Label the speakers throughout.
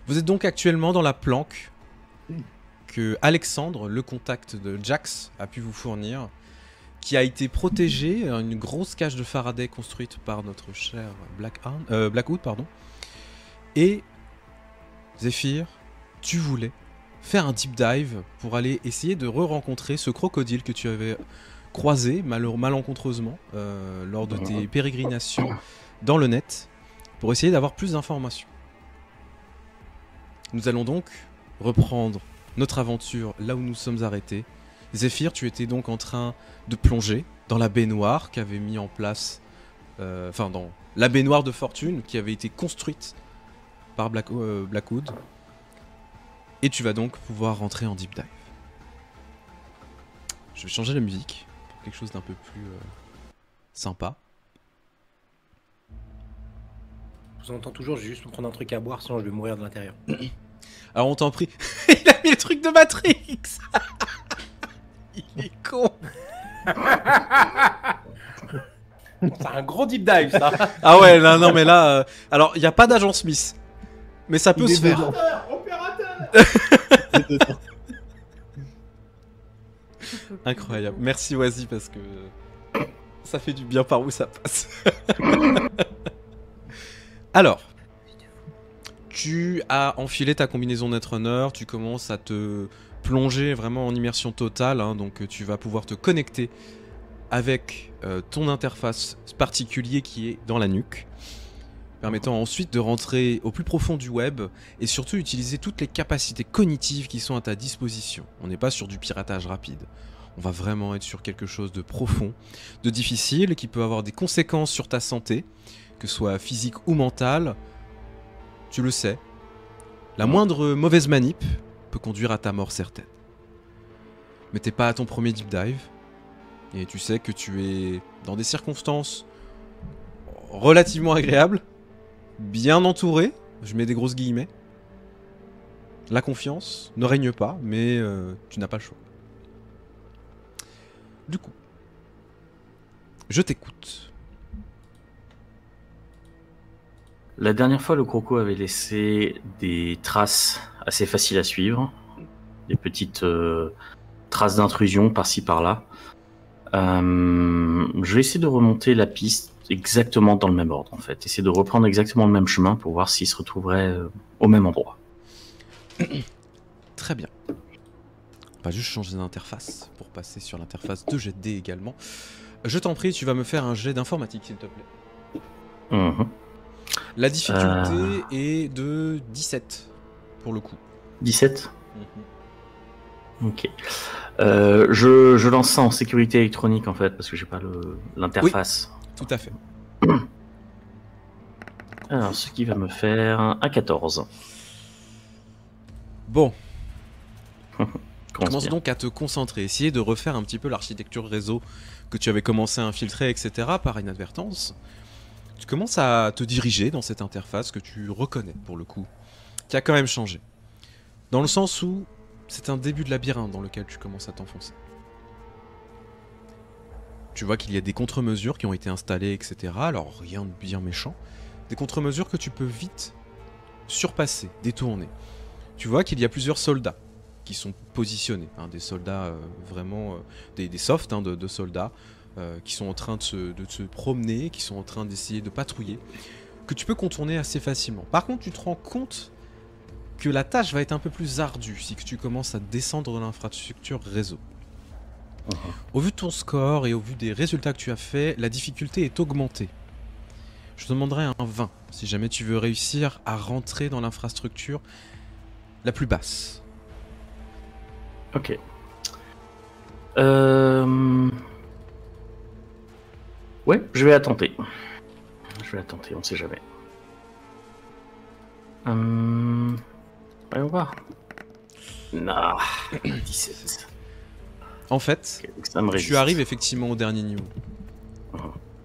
Speaker 1: Vous êtes donc actuellement dans la planque que Alexandre, le contact de Jax, a pu vous fournir, qui a été protégée, une grosse cage de Faraday construite par notre cher Blackwood, pardon. Et Zephyr, tu voulais faire un deep dive pour aller essayer de re-rencontrer ce crocodile que tu avais croisé malencontreusement lors de tes pérégrinations dans le net, pour essayer d'avoir plus d'informations. Nous allons donc reprendre notre aventure là où nous sommes arrêtés. Zephyr, tu étais donc en train de plonger dans la baignoire qu'avait mis en place, dans la baignoire de fortune qui avait été construite par Blackwood. Et tu vas donc pouvoir rentrer en deep dive. Je vais changer la musique pour quelque chose d'un peu plus sympa.
Speaker 2: Je vous entends toujours, j'ai juste pour prendre un truc à boire, sinon je vais mourir de l'intérieur.
Speaker 1: Alors on t'en prie. Il a mis le truc de Matrix. Il est con.
Speaker 2: C'est un gros deep dive ça.
Speaker 1: Ah ouais, non mais là... alors, il n'y a pas d'agent Smith. Mais ça peut se faire.
Speaker 2: Opérateur.
Speaker 1: Incroyable. Merci Wazi parce que ça fait du bien par où ça passe. Alors, tu as enfilé ta combinaison Netrunner, tu commences à te plonger vraiment en immersion totale, hein, donc tu vas pouvoir te connecter avec ton interface particulier qui est dans la nuque, permettant ensuite de rentrer au plus profond du web et surtout utiliser toutes les capacités cognitives qui sont à ta disposition. On n'est pas sur du piratage rapide. On va vraiment être sur quelque chose de profond, de difficile, qui peut avoir des conséquences sur ta santé, que ce soit physique ou mentale. Tu le sais, la moindre mauvaise manip peut conduire à ta mort certaine. Mais t'es pas à ton premier deep dive, et tu sais que tu es dans des circonstances relativement agréables, bien entouré, je mets des grosses guillemets. La confiance ne règne pas, mais tu n'as pas le choix. Du coup, je t'écoute.
Speaker 3: La dernière fois, le croco avait laissé des traces assez faciles à suivre, des petites traces d'intrusion par-ci par-là. Je vais essayer de remonter la piste exactement dans le même ordre, en fait. Essayer de reprendre exactement le même chemin pour voir s'il se retrouverait au même endroit.
Speaker 1: Très bien. On va juste changer d'interface pour passer sur l'interface de jet de dés également. Je t'en prie, tu vas me faire un jet d'informatique, s'il te plaît. La difficulté est de 17, pour le coup.
Speaker 3: 17 Ok. Je lance ça en sécurité électronique, en fait, parce que j'ai pas l'interface.
Speaker 1: Oui, tout à fait.
Speaker 3: Alors, ce qui va me faire un 14.
Speaker 1: Bon. Commence donc à te concentrer, essayer de refaire un petit peu l'architecture réseau que tu avais commencé à infiltrer, etc. par inadvertance. Tu commences à te diriger dans cette interface que tu reconnais, pour le coup, qui a quand même changé. Dans le sens où c'est un début de labyrinthe dans lequel tu commences à t'enfoncer. Tu vois qu'il y a des contre-mesures qui ont été installées, etc. Alors rien de bien méchant. Des contre-mesures que tu peux vite surpasser, détourner. Tu vois qu'il y a plusieurs soldats qui sont positionnés, hein, des soldats vraiment, des softs hein, de soldats qui sont en train de se promener, qui sont en train d'essayer de patrouiller, que tu peux contourner assez facilement. Par contre, tu te rends compte que la tâche va être un peu plus ardue si tu commences à descendre l'infrastructure réseau. Au vu de ton score et au vu des résultats que tu as fait, la difficulté est augmentée. Je te demanderai un 20 si jamais tu veux réussir à rentrer dans l'infrastructure la plus basse.
Speaker 3: Ok. Ouais, je vais la tenter. On sait jamais. Voyons voir. Non, 17.
Speaker 1: En fait,
Speaker 3: okay,
Speaker 1: tu arrives effectivement au dernier niveau.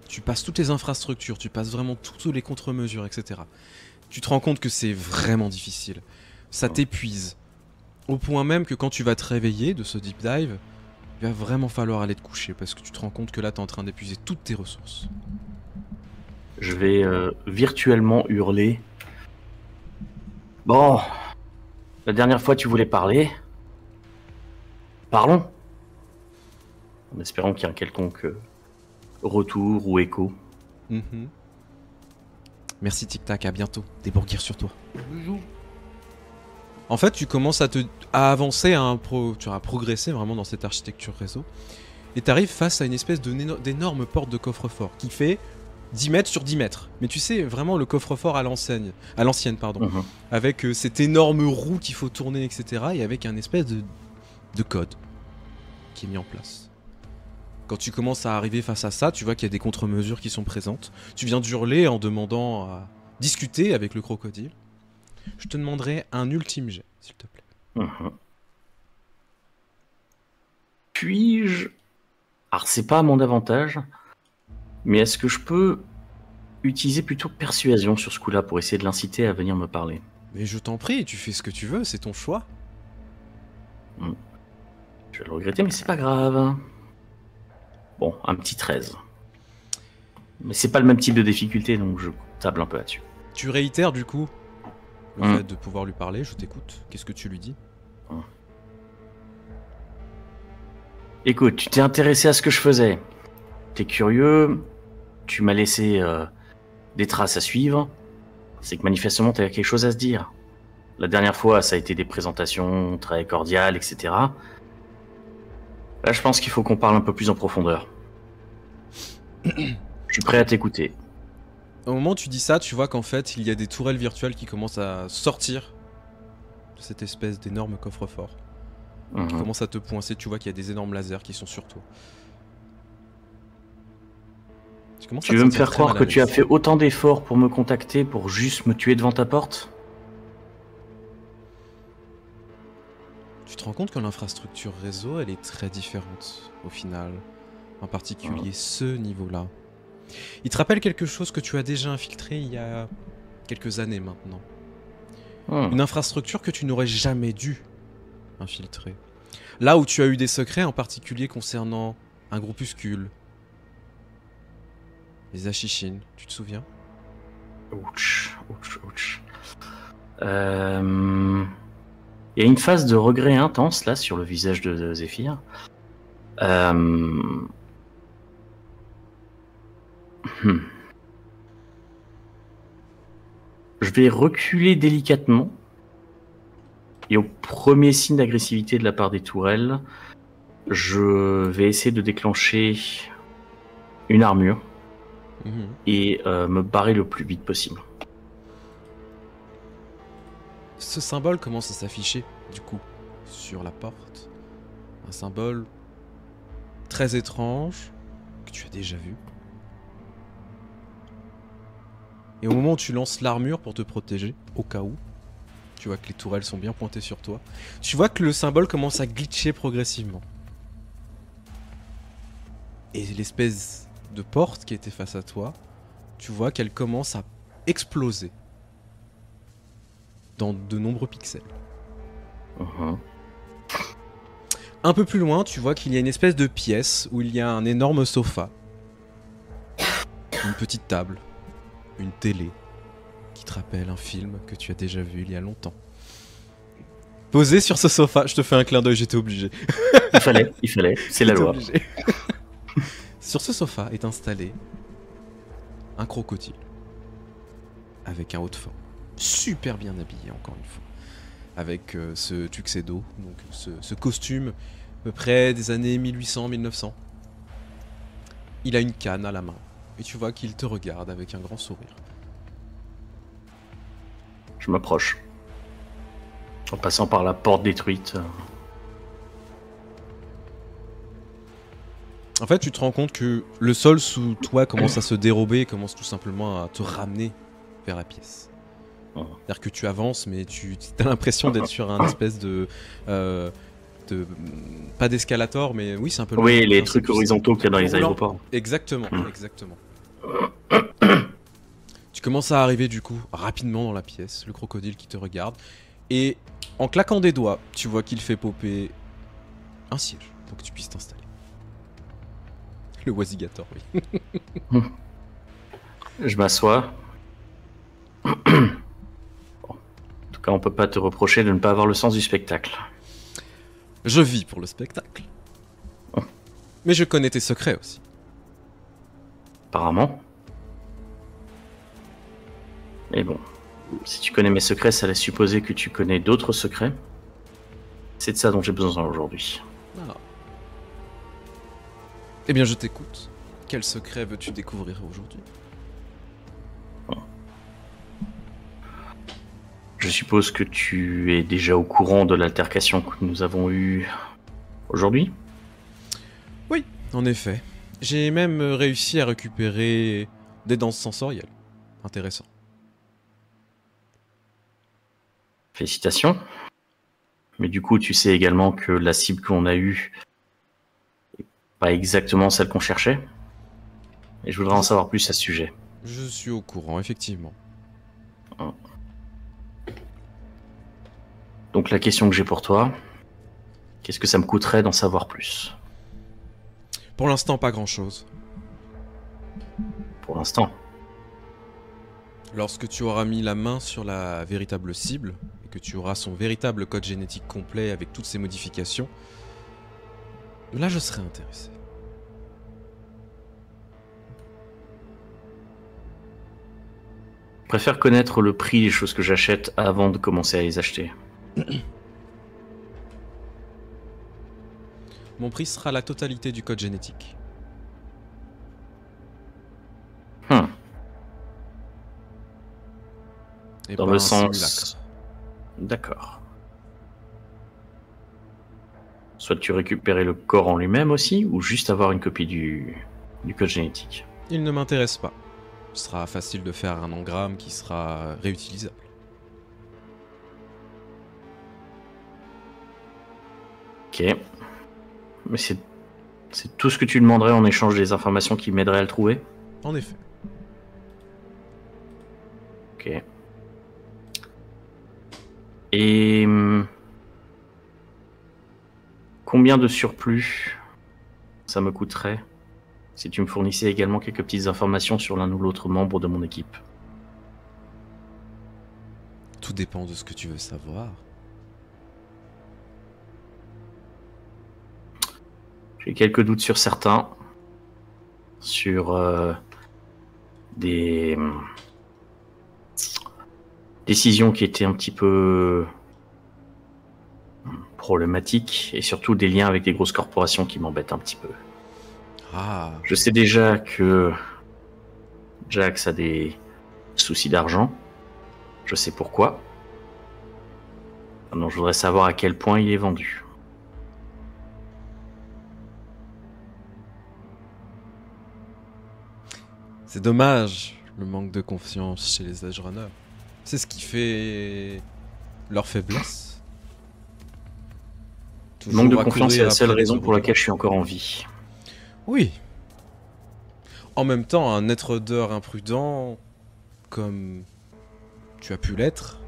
Speaker 1: Tu passes toutes les infrastructures, tu passes vraiment toutes les contre-mesures, etc. Tu te rends compte que c'est vraiment difficile. Ça t'épuise. Au point même que quand tu vas te réveiller de ce deep dive, il va vraiment falloir aller te coucher parce que tu te rends compte que là, tu es en train d'épuiser toutes tes ressources.
Speaker 3: Je vais virtuellement hurler Bon, la dernière fois tu voulais parler. Parlons. En espérant qu'il y ait un quelconque retour ou écho.
Speaker 1: Mhm. Merci Tic Tac, à bientôt. Des banquiers sur toi. En fait, tu commences à avancer, tu vas progresser vraiment dans cette architecture réseau. Et tu arrives face à une espèce d'énorme porte de coffre-fort qui fait 10 mètres sur 10 mètres. Mais tu sais, vraiment le coffre-fort à l'ancienne, pardon. Avec cette énorme roue qu'il faut tourner, etc. Et avec un espèce de code qui est mis en place. Quand tu commences à arriver face à ça, tu vois qu'il y a des contre-mesures qui sont présentes. Tu viens d'hurler en demandant à discuter avec le crocodile. Je te demanderai un ultime jet, s'il te plaît.
Speaker 3: Puis-je... Alors, c'est pas à mon avantage, mais est-ce que je peux utiliser plutôt persuasion sur ce coup-là pour essayer de l'inciter à venir me parler?
Speaker 1: Mais je t'en prie, tu fais ce que tu veux, c'est ton choix.
Speaker 3: Je vais le regretter, mais c'est pas grave. Bon, un petit 13. Mais c'est pas le même type de difficulté, donc je table un peu là-dessus.
Speaker 1: Tu réitères du coup le fait de pouvoir lui parler, je t'écoute. Qu'est-ce que tu lui dis?
Speaker 3: Écoute, tu t'es intéressé à ce que je faisais. T'es curieux, tu m'as laissé des traces à suivre. C'est que manifestement t'avais quelque chose à se dire. La dernière fois, ça a été des présentations très cordiales, etc. Là, je pense qu'il faut qu'on parle un peu plus en profondeur. Je suis prêt à t'écouter.
Speaker 1: Au moment où tu dis ça, tu vois qu'en fait, il y a des tourelles virtuelles qui commencent à sortir de cette espèce d'énorme coffre-fort. Qui commencent à te poincer, tu vois qu'il y a des énormes lasers qui sont sur toi.
Speaker 3: Tu veux me faire croire que tu as fait autant d'efforts pour me contacter pour juste me tuer devant ta porte?
Speaker 1: Tu te rends compte que l'infrastructure réseau, elle est très différente au final. En particulier ce niveau-là. Il te rappelle quelque chose que tu as déjà infiltré il y a quelques années maintenant. Une infrastructure que tu n'aurais jamais dû infiltrer. Là où tu as eu des secrets, en particulier concernant un groupuscule. Les Ashishin, tu te souviens?
Speaker 3: Ouch. Il y a une phase de regret intense là sur le visage de Zéphyr. Je vais reculer délicatement. Et au premier signe d'agressivité de la part des tourelles, je vais essayer de déclencher une armure et me barrer le plus vite possible.
Speaker 1: Ce symbole commence à s'afficher, du coup, sur la porte. Un symbole très étrange, que tu as déjà vu. Et au moment où tu lances l'armure pour te protéger, au cas où, tu vois que les tourelles sont bien pointées sur toi. Tu vois que le symbole commence à glitcher progressivement. Et l'espèce de porte qui était face à toi, tu vois qu'elle commence à exploser. Dans de nombreux pixels. Un peu plus loin, tu vois qu'il y a une espèce de pièce où il y a un énorme sofa. Une petite table. Une télé. Qui te rappelle un film que tu as déjà vu il y a longtemps. Posé sur ce sofa, je te fais un clin d'œil, j'étais obligé.
Speaker 3: Il fallait, c'est la loi.
Speaker 1: Sur ce sofa est installé un crocodile. Avec un haut de forme. Super bien habillé, encore une fois. Avec ce tuxedo, donc ce costume, à peu près des années 1800-1900. Il a une canne à la main. Et tu vois qu'il te regarde avec un grand sourire.
Speaker 3: Je m'approche. En passant par la porte détruite.
Speaker 1: En fait, tu te rends compte que le sol sous toi commence à se dérober et commence tout simplement à te ramener vers la pièce. C'est-à-dire que tu avances, mais tu as l'impression d'être sur un espèce de pas d'escalator, mais oui, c'est un peu...
Speaker 3: Oui, les trucs horizontaux qu'il y a dans les aéroports.
Speaker 1: Exactement, exactement. Tu commences à arriver du coup rapidement dans la pièce, le crocodile qui te regarde, et en claquant des doigts, tu vois qu'il fait popper un siège pour que tu puisses t'installer. Le Wasigator, oui.
Speaker 3: Je m'assois. cas, on peut pas te reprocher de ne pas avoir le sens du spectacle.
Speaker 1: Je vis pour le spectacle.
Speaker 3: Oh.
Speaker 1: Mais je connais tes secrets aussi.
Speaker 3: Apparemment. Mais bon, si tu connais mes secrets, ça laisse supposer que tu connais d'autres secrets. C'est de ça dont j'ai besoin aujourd'hui.
Speaker 1: Ah. Eh bien, je t'écoute. Quel secret veux-tu découvrir aujourd'hui?
Speaker 3: Je suppose que tu es déjà au courant de l'altercation que nous avons eue aujourd'hui?
Speaker 1: Oui, en effet. J'ai même réussi à récupérer des danses sensorielles. Intéressant.
Speaker 3: Félicitations. Mais du coup, tu sais également que la cible qu'on a eue n'est pas exactement celle qu'on cherchait. Et je voudrais en savoir plus à ce sujet.
Speaker 1: Je suis au courant, effectivement.
Speaker 3: Donc la question que j'ai pour toi, qu'est-ce que ça me coûterait d'en savoir plus?
Speaker 1: Pour l'instant, pas grand-chose.
Speaker 3: Pour l'instant.
Speaker 1: Lorsque tu auras mis la main sur la véritable cible, et que tu auras son véritable code génétique complet avec toutes ses modifications, là je serai intéressé.
Speaker 3: Je préfère connaître le prix des choses que j'achète avant de commencer à les acheter.
Speaker 1: Mon prix sera la totalité du code génétique. Et
Speaker 3: Dans
Speaker 1: pas
Speaker 3: le
Speaker 1: un
Speaker 3: sens...
Speaker 1: simulacre.
Speaker 3: D'accord. Souhaites-tu récupérer le corps en lui-même aussi, ou juste avoir une copie du code génétique?
Speaker 1: Il ne m'intéresse pas. Ce sera facile de faire un engramme qui sera réutilisable.
Speaker 3: Ok. Mais c'est tout ce que tu demanderais en échange des informations qui m'aideraient à le trouver?
Speaker 1: En effet.
Speaker 3: Ok. Et... combien de surplus ça me coûterait si tu me fournissais également quelques petites informations sur l'un ou l'autre membre de mon équipe?
Speaker 1: Tout dépend de ce que tu veux savoir.
Speaker 3: J'ai quelques doutes sur certains. Sur des décisions qui étaient un petit peu problématiques et surtout des liens avec des grosses corporations qui m'embêtent un petit peu.
Speaker 1: Ah,
Speaker 3: Je sais déjà que Jax a des soucis d'argent. Je sais pourquoi. Maintenant, je voudrais savoir à quel point il est vendu.
Speaker 1: c'est dommage, le manque de confiance chez les Edge Runners. C'est ce qui fait leur faiblesse.
Speaker 3: Le manque de
Speaker 1: Toujours
Speaker 3: confiance, c'est
Speaker 1: accourir
Speaker 3: la seule
Speaker 1: après les
Speaker 3: raison pour laquelle
Speaker 1: overlords.
Speaker 3: je suis encore en vie.
Speaker 1: Oui. En même temps, un être d'heure imprudent, comme tu as pu l'être,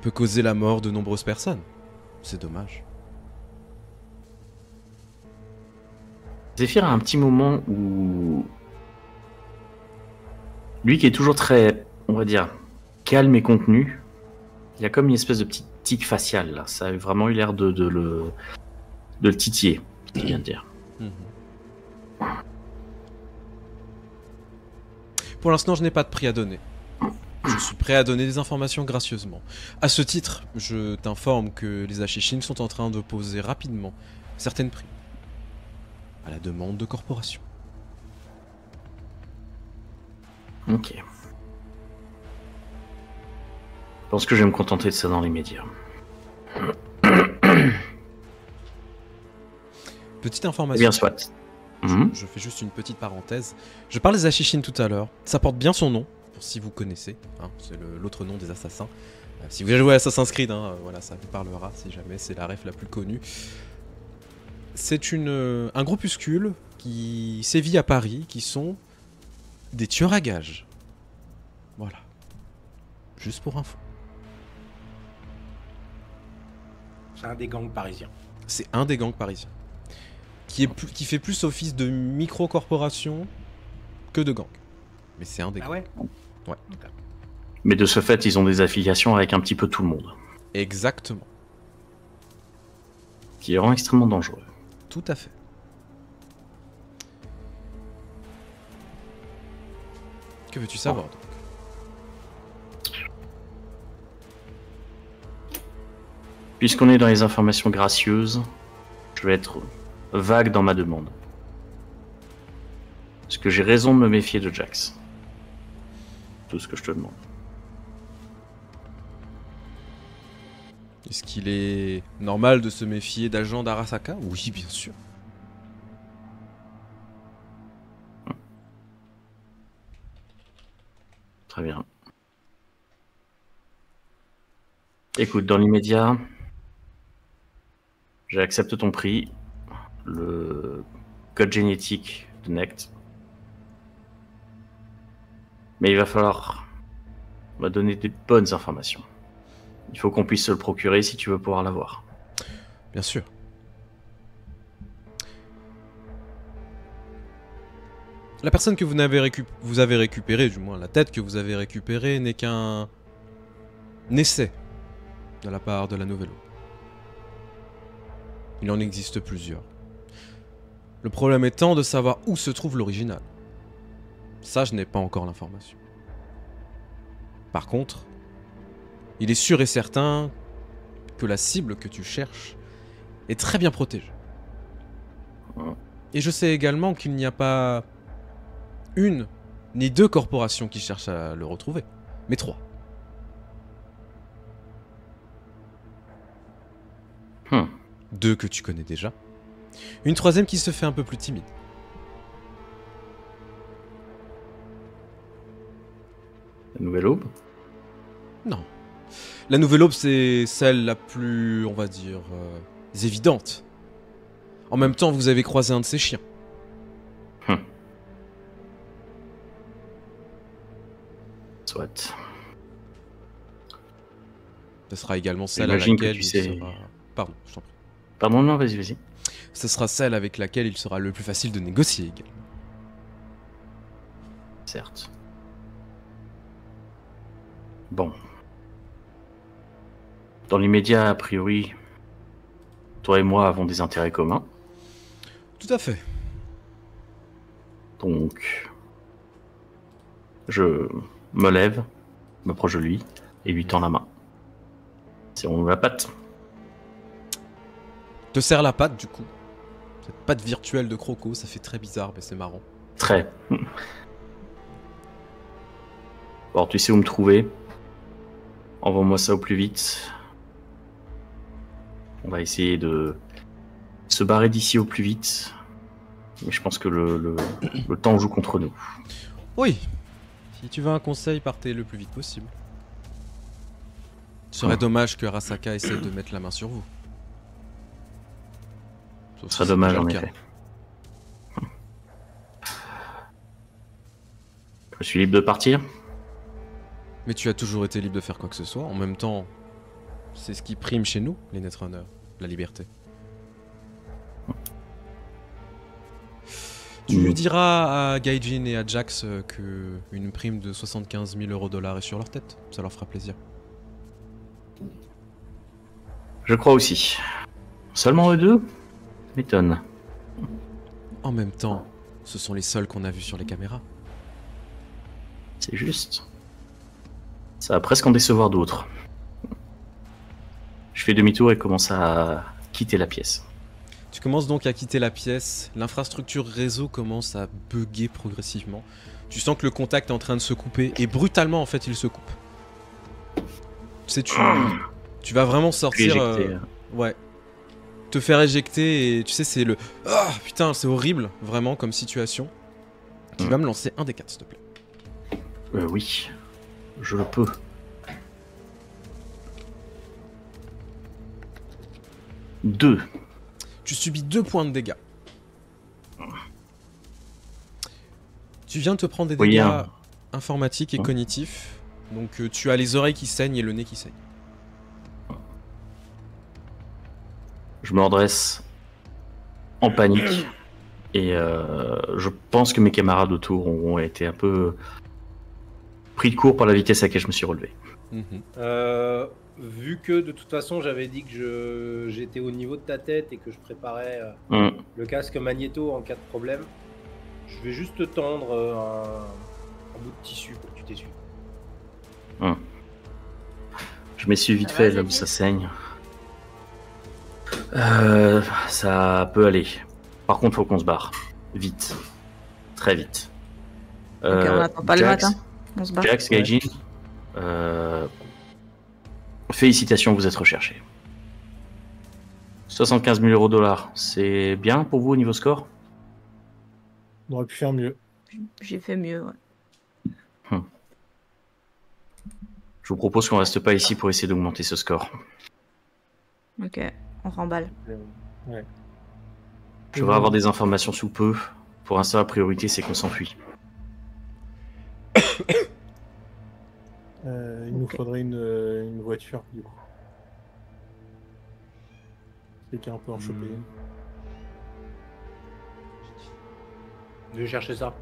Speaker 1: peut causer la mort de nombreuses personnes. C'est dommage.
Speaker 3: Zephyr a un petit moment où... lui qui est toujours très, on va dire, calme et contenu, il y a comme une espèce de petit tic facial, là. Ça a vraiment eu l'air de le titiller, ce qu'il vient de dire.
Speaker 1: Pour l'instant, je n'ai pas de prix à donner. Je suis prêt à donner des informations gracieusement. À ce titre, je t'informe que les Ashishin sont en train de poser rapidement certaines prix à la demande de corporations.
Speaker 3: Ok. Je pense que je vais me contenter de ça dans les médias.
Speaker 1: Petite
Speaker 3: Eh
Speaker 1: information.
Speaker 3: bien, soit.
Speaker 1: Je fais juste une petite parenthèse. Je parle des Ashishin tout à l'heure. Ça porte bien son nom, pour si vous connaissez. Hein, c'est l'autre nom des assassins. Si vous avez joué à Assassin's Creed, hein, voilà, ça vous parlera si jamais c'est la ref la plus connue. C'est un groupuscule qui sévit à Paris, qui sont des tueurs à gages. Voilà. Juste pour info.
Speaker 2: C'est un des gangs parisiens.
Speaker 1: C'est un des gangs parisiens. Qui fait plus office de micro-corporation que de gang. Mais c'est un des gangs.
Speaker 2: Ah ouais?
Speaker 1: Ouais.
Speaker 3: Mais de ce fait, ils ont des affiliations avec un petit peu tout le monde.
Speaker 1: Exactement.
Speaker 3: Ce qui les rend extrêmement dangereux.
Speaker 1: Tout à fait. Que veux-tu savoir donc?
Speaker 3: Puisqu'on est dans les informations gracieuses, je vais être vague dans ma demande. Est-ce que j'ai raison de me méfier de Jax? Tout ce que je te demande.
Speaker 1: Est-ce qu'il est normal de se méfier d'agents d'Arasaka? Oui, bien sûr.
Speaker 3: Très bien. Écoute, dans l'immédiat, j'accepte ton prix, le code génétique de Nect. Mais il va falloir me donner des bonnes informations. Il faut qu'on puisse se le procurer si tu veux pouvoir l'avoir.
Speaker 1: Bien sûr. La personne que vous avez récupérée, du moins la tête que vous avez récupérée, n'est qu'un essai de la part de la Nouvelle Aube. Il en existe plusieurs. Le problème étant de savoir où se trouve l'original. Ça, je n'ai pas encore l'information. Par contre, il est sûr et certain que la cible que tu cherches est très bien protégée. Et je sais également qu'il n'y a pas une ni deux corporations qui cherchent à le retrouver, mais 3. Deux que tu connais déjà. Une 3e qui se fait un peu plus timide.
Speaker 3: La Nouvelle Aube?
Speaker 1: Non. La Nouvelle Aube, c'est celle la plus, on va dire, évidente. En même temps, vous avez croisé un de ses chiens.
Speaker 3: Soit.
Speaker 1: Ce sera également celle à
Speaker 3: J'imagine que
Speaker 1: laquelle
Speaker 3: tu
Speaker 1: il
Speaker 3: sais-
Speaker 1: sera... Pardon, je t'en prie.
Speaker 3: Pardon, non, vas-y, vas-y.
Speaker 1: Ce sera celle avec laquelle il sera le plus facile de négocier également.
Speaker 3: Certes. Bon. Dans l'immédiat, a priori, toi et moi avons des intérêts communs.
Speaker 1: Tout à fait.
Speaker 3: Donc, je me lève, m'approche de lui et lui tends la main. Serrons-nous la patte.
Speaker 1: Te serre la patte du coup. Cette patte virtuelle de croco, ça fait très bizarre, mais c'est marrant.
Speaker 3: Très. Bon, tu sais où me trouver. Envoie-moi ça au plus vite. On va essayer de se barrer d'ici au plus vite. Mais je pense que le temps joue contre nous.
Speaker 1: Oui. Si tu veux un conseil, partez le plus vite possible. Ce serait dommage que Arasaka essaie de mettre la main sur vous. Sauf
Speaker 3: Ce
Speaker 1: si
Speaker 3: serait
Speaker 1: c'est
Speaker 3: dommage
Speaker 1: déjà
Speaker 3: en
Speaker 1: le cas.
Speaker 3: effet. Je suis libre de partir.
Speaker 1: Mais tu as toujours été libre de faire quoi que ce soit. En même temps, c'est ce qui prime chez nous, les Netrunners, la liberté. Tu lui diras à Gaijin et à Jax que une prime de 75 000 € est sur leur tête. Ça leur fera plaisir.
Speaker 3: Je crois aussi. Seulement eux deux m'étonne.
Speaker 1: En même temps, ce sont les seuls qu'on a vus sur les caméras.
Speaker 3: C'est juste. Ça va presque en décevoir d'autres. Je fais demi-tour et commence à quitter la pièce.
Speaker 1: Tu commences donc à quitter la pièce, l'infrastructure réseau commence à bugger progressivement. Tu sens que le contact est en train de se couper, et brutalement en fait il se coupe. Tu sais, tu vas vraiment sortir...
Speaker 3: Éjecté.
Speaker 1: Ouais. Te faire éjecter, et tu sais, c'est le... Ah putain, c'est horrible, vraiment, comme situation. Tu vas me lancer un des 4, s'il te plaît.
Speaker 3: Oui, je le peux. Deux.
Speaker 1: Tu subis 2 points de dégâts. Tu viens de te prendre des
Speaker 3: Oui,
Speaker 1: dégâts informatiques et cognitifs. Donc tu as les oreilles qui saignent et le nez qui saigne.
Speaker 3: Je me redresse en panique et je pense que mes camarades autour ont été un peu pris de court par la vitesse à laquelle je me suis relevé.
Speaker 2: Vu que de toute façon j'avais dit que j'étais au niveau de ta tête et que je préparais le casque magnéto en cas de problème, je vais juste te tendre un bout de tissu pour que tu t'essuies.
Speaker 3: Je m'essuie vite fait, là où ça saigne. Ça peut aller. Par contre, faut qu'on se barre. Vite. Très vite.
Speaker 4: Ok, on n'attend pas le matin. On se barre.
Speaker 3: Jax, Gaijin, félicitations, vous êtes recherchés. 75 000 $, c'est bien pour vous au niveau score?
Speaker 5: On aurait pu faire mieux.
Speaker 4: J'ai fait mieux, ouais.
Speaker 3: Je vous propose qu'on reste pas ici pour essayer d'augmenter ce score.
Speaker 4: Ok, on remballe.
Speaker 5: Ouais.
Speaker 3: Je devrais avoir des informations sous peu. Pour l'instant, la priorité, c'est qu'on s'enfuit.
Speaker 5: Il nous faudrait une voiture, du coup. Quelqu'un peut en choper.
Speaker 2: Je vais chercher ça.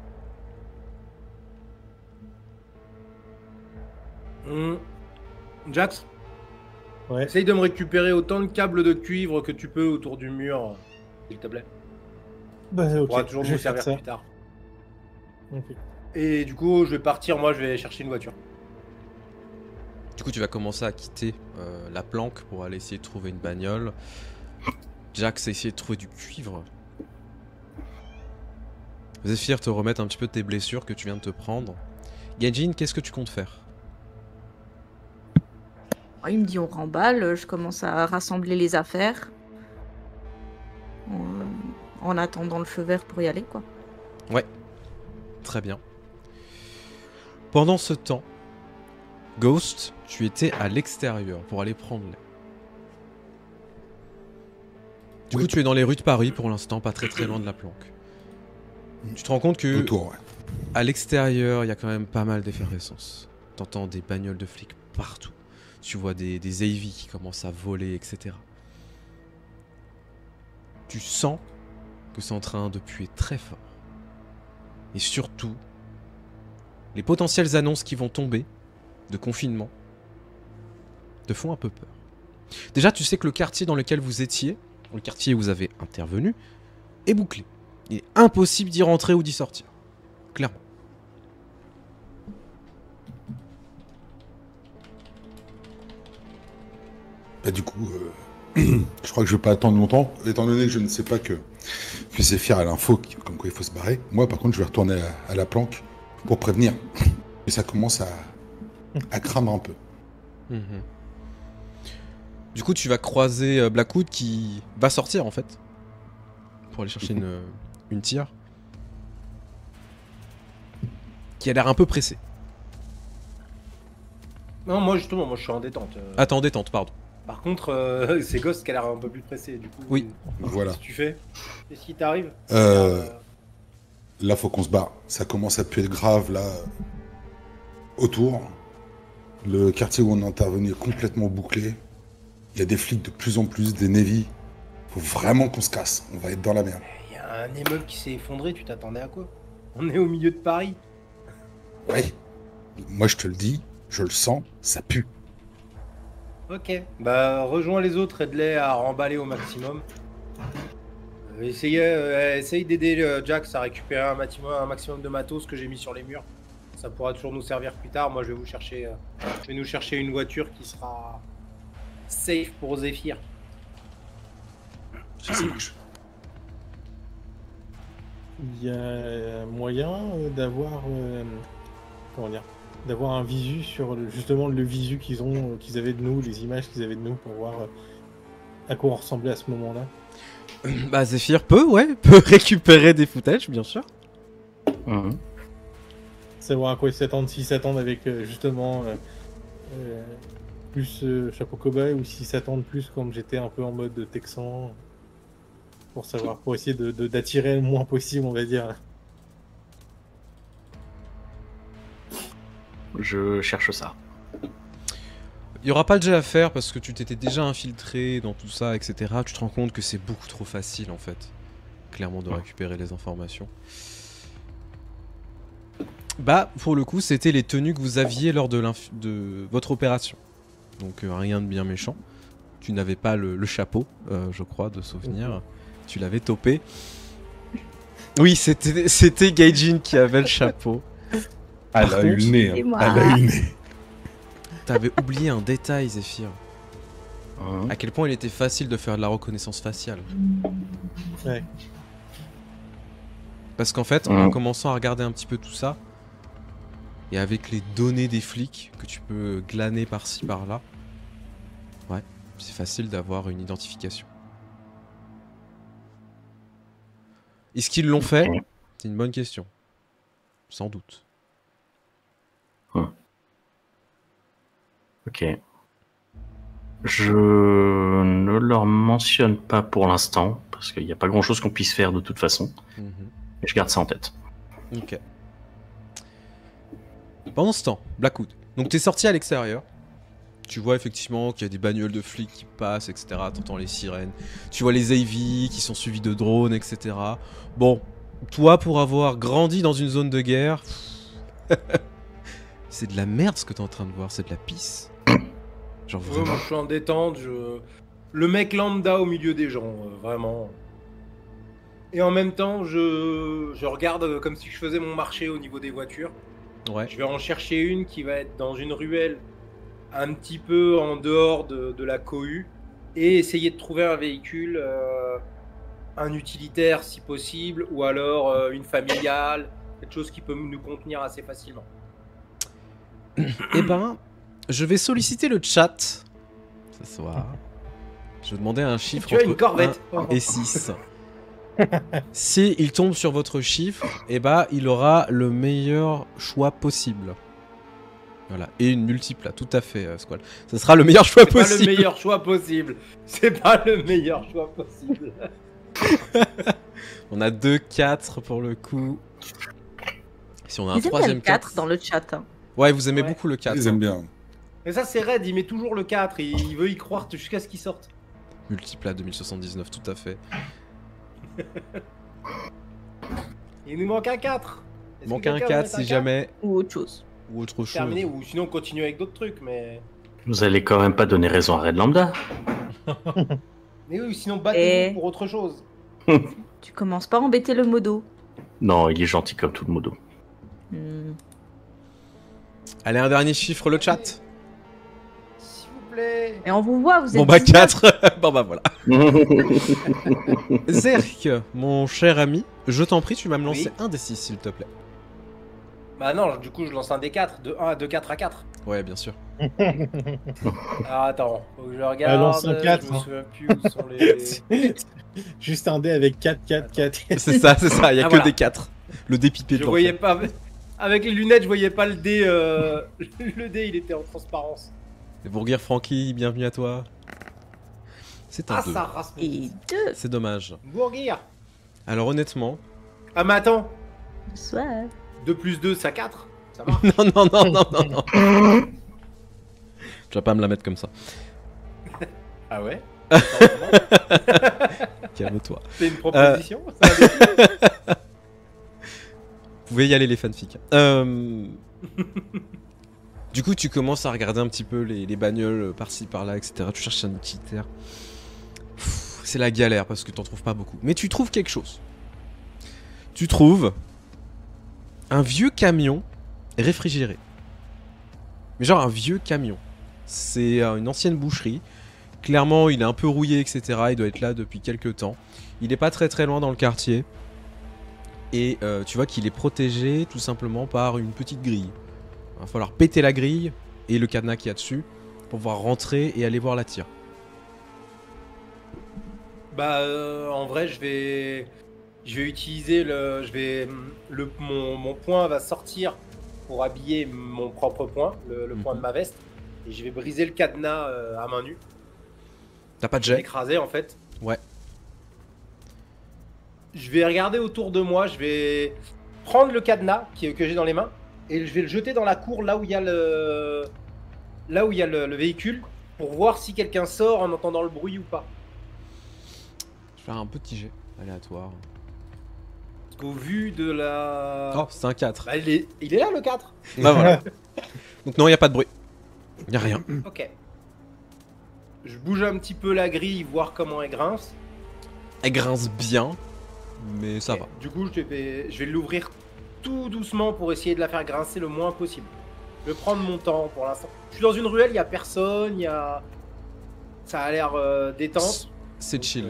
Speaker 2: Jax,
Speaker 5: Ouais.
Speaker 2: essaye de me récupérer autant de câbles de cuivre que tu peux autour du mur, s'il te plaît.
Speaker 5: Bah,
Speaker 2: On
Speaker 5: ok,
Speaker 2: pourra toujours
Speaker 5: je
Speaker 2: nous
Speaker 5: vais faire
Speaker 2: servir
Speaker 5: ça.
Speaker 2: plus tard.
Speaker 5: Ok.
Speaker 2: Et du coup, je vais partir, moi je vais chercher une voiture.
Speaker 1: Du coup, tu vas commencer à quitter la planque pour aller essayer de trouver une bagnole. Jax a essayé de trouver du cuivre. Zephyr te remettre un petit peu de tes blessures que tu viens de te prendre. Gaijin, qu'est-ce que tu comptes faire?
Speaker 4: Il me dit on remballe, je commence à rassembler les affaires. En attendant le feu vert pour y aller, quoi.
Speaker 1: Ouais, très bien. Pendant ce temps, Ghost, tu étais à l'extérieur pour aller prendre l'air. Du coup, tu es dans les rues de Paris pour l'instant, pas très loin de la planque. Tu te rends compte que
Speaker 6: Autour, ouais.
Speaker 1: à l'extérieur, il y a quand même pas mal d'effervescence. T'entends des bagnoles de flics partout. Tu vois des AV qui commencent à voler, etc. Tu sens que c'est en train de puer très fort. Et surtout, les potentielles annonces qui vont tomber de confinement te font un peu peur. Déjà, tu sais que le quartier dans lequel vous étiez, le quartier où vous avez intervenu, est bouclé. Il est impossible d'y rentrer ou d'y sortir. Clairement.
Speaker 6: Bah, du coup, je crois que je vais pas attendre longtemps, étant donné que je ne sais pas que Zephyr a l'info comme quoi il faut se barrer. Moi, par contre, je vais retourner à la planque pour prévenir. Et ça commence à craindre un peu.
Speaker 1: Mhm. Du coup, tu vas croiser Blackwood qui va sortir en fait pour aller chercher une tire qui a l'air un peu pressée.
Speaker 2: Non, moi justement, moi je suis en détente.
Speaker 1: Attends, détente, pardon.
Speaker 2: Par contre, c'est Ghost qui a l'air un peu plus pressé, du coup.
Speaker 1: Oui.
Speaker 6: Voilà.
Speaker 2: Qu'est-ce que tu fais? Qu'est-ce qui t'arrive?
Speaker 6: Là, faut qu'on se barre. Ça commence à puer grave, là, autour. Le quartier où on est intervenu est complètement bouclé. Il y a des flics de plus en plus, des Navy. Faut vraiment qu'on se casse. On va être dans la merde.
Speaker 2: Il y a un immeuble qui s'est effondré, tu t'attendais à quoi? On est au milieu de Paris.
Speaker 6: Ouais. Moi, je te le dis, je le sens, ça pue.
Speaker 2: Ok. Bah, rejoins les autres, aide-les à remballer au maximum. Essaye d'aider Jax à récupérer un maximum de matos que j'ai mis sur les murs. Ça pourra toujours nous servir plus tard. Moi, je vais nous chercher une voiture qui sera safe pour Zephyr.
Speaker 6: Ça marche.
Speaker 5: Il y a moyen d'avoir comment dire, d'avoir un visu sur justement le visu qu'ils avaient de nous, les images qu'ils avaient de nous pour voir à quoi on ressemblait à ce moment-là.
Speaker 1: Bah Zephyr peut récupérer des footages, bien sûr.
Speaker 3: Mhm.
Speaker 5: Savoir à quoi ils s'attendent, s'ils s'attendent avec justement plus chapeau cow-boy ou s'ils s'attendent plus comme j'étais un peu en mode texan. Pour savoir, pour essayer d'attirer le moins possible, on va dire.
Speaker 3: Je cherche ça.
Speaker 1: Il n'y aura pas de jet à faire parce que tu t'étais déjà infiltré dans tout ça, etc. Tu te rends compte que c'est beaucoup trop facile en fait, clairement, de récupérer les informations. Bah, pour le coup, c'était les tenues que vous aviez lors de votre opération. Donc rien de bien méchant. Tu n'avais pas le chapeau, je crois, de souvenir. Tu l'avais topé. Oui, c'était Gaijin qui avait le chapeau.
Speaker 6: Elle a eu le nez.
Speaker 4: c'est moi.
Speaker 6: Elle a eu le nez.
Speaker 1: T'avais oublié un détail, Zéphyr.
Speaker 3: Hein.
Speaker 1: À quel point il était facile de faire de la reconnaissance faciale.
Speaker 5: Ouais.
Speaker 1: Parce qu'en fait, en commençant à regarder un petit peu tout ça, et avec les données des flics que tu peux glaner par-ci par-là, ouais, c'est facile d'avoir une identification. Est-ce qu'ils l'ont fait? C'est une bonne question. Sans doute.
Speaker 3: Ok. Je ne leur mentionne pas pour l'instant, parce qu'il n'y a pas grand chose qu'on puisse faire de toute façon.
Speaker 1: Mhm.
Speaker 3: Mais je garde ça en tête.
Speaker 1: Ok. Pendant ce temps, Blackwood. Donc t'es sorti à l'extérieur. Tu vois effectivement qu'il y a des bagnoles de flics qui passent, etc. T'entends les sirènes. Tu vois les AV qui sont suivis de drones, etc. Bon, toi pour avoir grandi dans une zone de guerre, c'est de la merde ce que t'es en train de voir, c'est de la pisse. Genre
Speaker 2: Ouais,
Speaker 1: vraiment.
Speaker 2: moi, je suis en détente, le mec lambda au milieu des gens, vraiment. Et en même temps, je regarde comme si je faisais mon marché au niveau des voitures.
Speaker 1: Ouais.
Speaker 2: Je vais en chercher une qui va être dans une ruelle un petit peu en dehors de la cohue et essayer de trouver un véhicule, un utilitaire si possible, ou alors une familiale, quelque chose qui peut nous contenir assez facilement.
Speaker 1: Eh ben, je vais solliciter le chat ce soir. Je vais demander un chiffre
Speaker 2: Tu as une
Speaker 1: entre
Speaker 2: corvette.
Speaker 1: 1 et 6. Si il tombe sur votre chiffre, eh ben, il aura le meilleur choix possible. Voilà, et une multiple là, tout à fait, Squall. Ça sera le meilleur choix
Speaker 2: C'est pas le
Speaker 1: possible.
Speaker 2: meilleur choix possible. C'est pas le meilleur choix possible.
Speaker 1: On a 2 4 pour le coup. Si on a un
Speaker 4: Ils aiment bien
Speaker 1: troisième
Speaker 4: le 4
Speaker 1: 4.
Speaker 4: dans le chat. Hein.
Speaker 1: Ouais, vous aimez
Speaker 2: Ouais.
Speaker 1: beaucoup le 4.
Speaker 6: Ils aiment bien.
Speaker 2: Mais ça, c'est Red, il met toujours le 4. Il veut y croire jusqu'à ce qu'il sorte.
Speaker 1: Multiple à 2079, tout à fait.
Speaker 2: Il nous manque un 4.
Speaker 1: Il manque un 4 si jamais.
Speaker 4: Ou autre chose.
Speaker 1: Ou autre chose.
Speaker 2: Terminé, ou sinon on continue avec d'autres trucs, mais.
Speaker 3: Vous allez quand même pas donner raison à Red Lambda.
Speaker 2: Mais oui, sinon battez-vous
Speaker 4: Et-
Speaker 2: pour autre chose.
Speaker 4: Tu commences pas à embêter le modo.
Speaker 3: Non, il est gentil comme tout le modo.
Speaker 4: Hmm.
Speaker 1: Allez, un dernier chiffre, le chat.
Speaker 2: S'il vous plaît.
Speaker 4: Et on vous voit, vous êtes.
Speaker 1: Bon bah
Speaker 4: 19.
Speaker 1: 4. Bon bah voilà. Zerk, mon cher ami, je t'en prie, tu vas me lancer
Speaker 2: Oui.
Speaker 1: un des 6 s'il te plaît.
Speaker 2: Bah non, du coup je lance un D4, de 4 à 4.
Speaker 1: Ouais, bien sûr.
Speaker 2: Ah attends, faut que je regarde.
Speaker 5: lance un 4,
Speaker 2: Je me
Speaker 5: hein.
Speaker 2: souviens plus où sont les.
Speaker 5: Juste un dé avec 4, 4, 4.
Speaker 1: C'est ça, il y a
Speaker 2: Ah,
Speaker 1: que
Speaker 2: voilà.
Speaker 1: des 4. Le dé pipé de
Speaker 2: Je
Speaker 1: l'enfer.
Speaker 2: voyais pas. Avec les lunettes, je voyais pas le dé. Le dé, il était en transparence.
Speaker 1: Et Bourguer Francky, bienvenue à toi. C'est un
Speaker 2: Ah,
Speaker 1: 2.
Speaker 2: ça rase.
Speaker 4: Et 2.
Speaker 1: C'est dommage.
Speaker 2: Bourguir.
Speaker 1: Alors honnêtement...
Speaker 2: Ah, mais attends.
Speaker 4: Bonsoir.
Speaker 2: 2 plus 2, ça 4. Ça marche.
Speaker 1: Non. Tu vas pas me la mettre comme ça.
Speaker 2: Ah ouais.
Speaker 1: Calme-toi.
Speaker 2: C'est une proposition. c'est un défi.
Speaker 1: Vous pouvez y aller les fanfics. Du coup, tu commences à regarder un petit peu les bagnoles par-ci par-là, etc. Tu cherches un utilitaire. C'est la galère parce que t'en trouves pas beaucoup. Mais tu trouves quelque chose. Tu trouves un vieux camion réfrigéré. Mais genre un vieux camion. C'est une ancienne boucherie. Clairement, il est un peu rouillé, etc. Il doit être là depuis quelques temps. Il est pas très loin dans le quartier. Et tu vois qu'il est protégé tout simplement par une petite grille. Il va falloir péter la grille et le cadenas qu'il y a dessus pour pouvoir rentrer et aller voir la tire.
Speaker 2: Bah, en vrai, je vais utiliser mon point va sortir pour habiller mon propre point, le point de ma veste, et je vais briser le cadenas à main nue,
Speaker 1: T'as pas de
Speaker 2: je vais
Speaker 1: jet?
Speaker 2: l'écraser en fait.
Speaker 1: Ouais.
Speaker 2: Je vais regarder autour de moi, je vais prendre le cadenas que j'ai dans les mains et je vais le jeter dans la cour là où il y a le véhicule pour voir si quelqu'un sort en entendant le bruit ou pas.
Speaker 1: Je vais faire un petit jet aléatoire.
Speaker 2: qu'au vu de la...
Speaker 1: Oh, c'est un 4.
Speaker 2: Bah, il est là le 4.
Speaker 1: Bah voilà. Donc non, il n'y a pas de bruit. Il n'y a rien.
Speaker 2: Ok. Je bouge un petit peu la grille, voir comment elle grince.
Speaker 1: Elle grince bien, mais ça
Speaker 2: Ok.
Speaker 1: va.
Speaker 2: Du coup, je vais l'ouvrir tout doucement pour essayer de la faire grincer le moins possible. Je vais prendre mon temps pour l'instant. Je suis dans une ruelle, il n'y a personne, ça a l'air détente.
Speaker 1: C'est
Speaker 2: Donc,
Speaker 1: chill.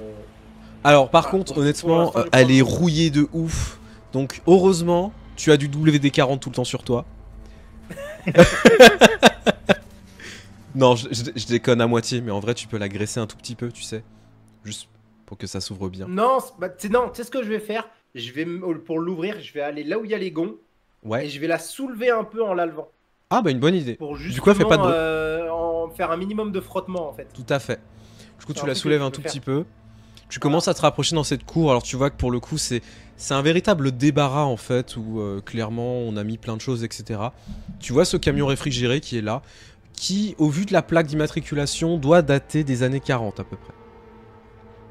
Speaker 1: Alors par
Speaker 2: voilà,
Speaker 1: contre,
Speaker 2: donc,
Speaker 1: honnêtement,
Speaker 2: pour l'instant, je
Speaker 1: elle
Speaker 2: prends
Speaker 1: est
Speaker 2: le-
Speaker 1: rouillée de ouf. Donc heureusement, tu as du WD-40 tout le temps sur toi. Non, je déconne à moitié, mais en vrai, tu peux la graisser un tout petit peu, tu sais. Juste pour que ça s'ouvre bien.
Speaker 2: Non, non, tu sais ce que je vais faire? Pour l'ouvrir, je vais aller là où il y a les gonds et
Speaker 1: Ouais.
Speaker 2: je vais la soulever un peu en la levant.
Speaker 1: Ah bah une bonne idée.
Speaker 2: Pour
Speaker 1: Du coup, elle fait pas de bruit.
Speaker 2: en faire un minimum de frottement en fait.
Speaker 1: Tout à fait. Du coup,
Speaker 2: C'est
Speaker 1: tu
Speaker 2: un
Speaker 1: la
Speaker 2: truc
Speaker 1: soulèves
Speaker 2: que
Speaker 1: un
Speaker 2: tu
Speaker 1: tout
Speaker 2: peux
Speaker 1: petit peu. Tu commences à te rapprocher dans cette cour. Alors tu vois que pour le coup, c'est un véritable débarras en fait, où clairement on a mis plein de choses, etc. Tu vois ce camion réfrigéré qui est là, qui, au vu de la plaque d'immatriculation, doit dater des années 40 à peu près.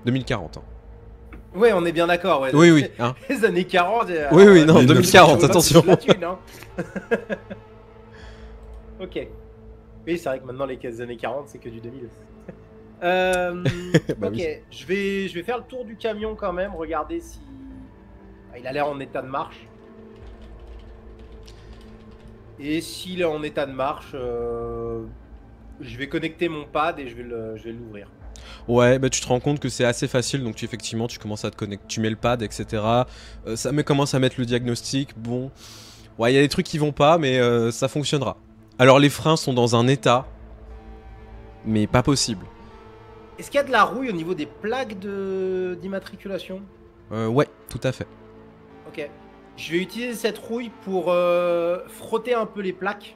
Speaker 1: 2040. Hein.
Speaker 2: Ouais, on est bien d'accord. Ouais.
Speaker 1: Oui, oui. Hein.
Speaker 2: Les années 40.
Speaker 1: Oui, oui, non, 2040,
Speaker 2: c'est
Speaker 1: attention.
Speaker 2: de la thune, hein. Ok. Oui, c'est vrai que maintenant les années 40, c'est que du 2000.
Speaker 1: Bah
Speaker 2: ok,
Speaker 1: oui.
Speaker 2: je vais faire le tour du camion quand même, regarder si... Ah, il a l'air en état de marche. Et s'il est en état de marche, je vais connecter mon pad et je vais l'ouvrir.
Speaker 1: Ouais, bah tu te rends compte que c'est assez facile, donc effectivement tu commences à te connecter, tu mets le pad, etc. Commence à mettre le diagnostic. Bon, ouais, il y a des trucs qui vont pas, mais ça fonctionnera. Alors les freins sont dans un état, mais pas possible.
Speaker 2: Est-ce qu'il y a de la rouille au niveau des plaques d'immatriculation?
Speaker 1: Ouais, tout à fait.
Speaker 2: Ok. Je vais utiliser cette rouille pour frotter un peu les plaques.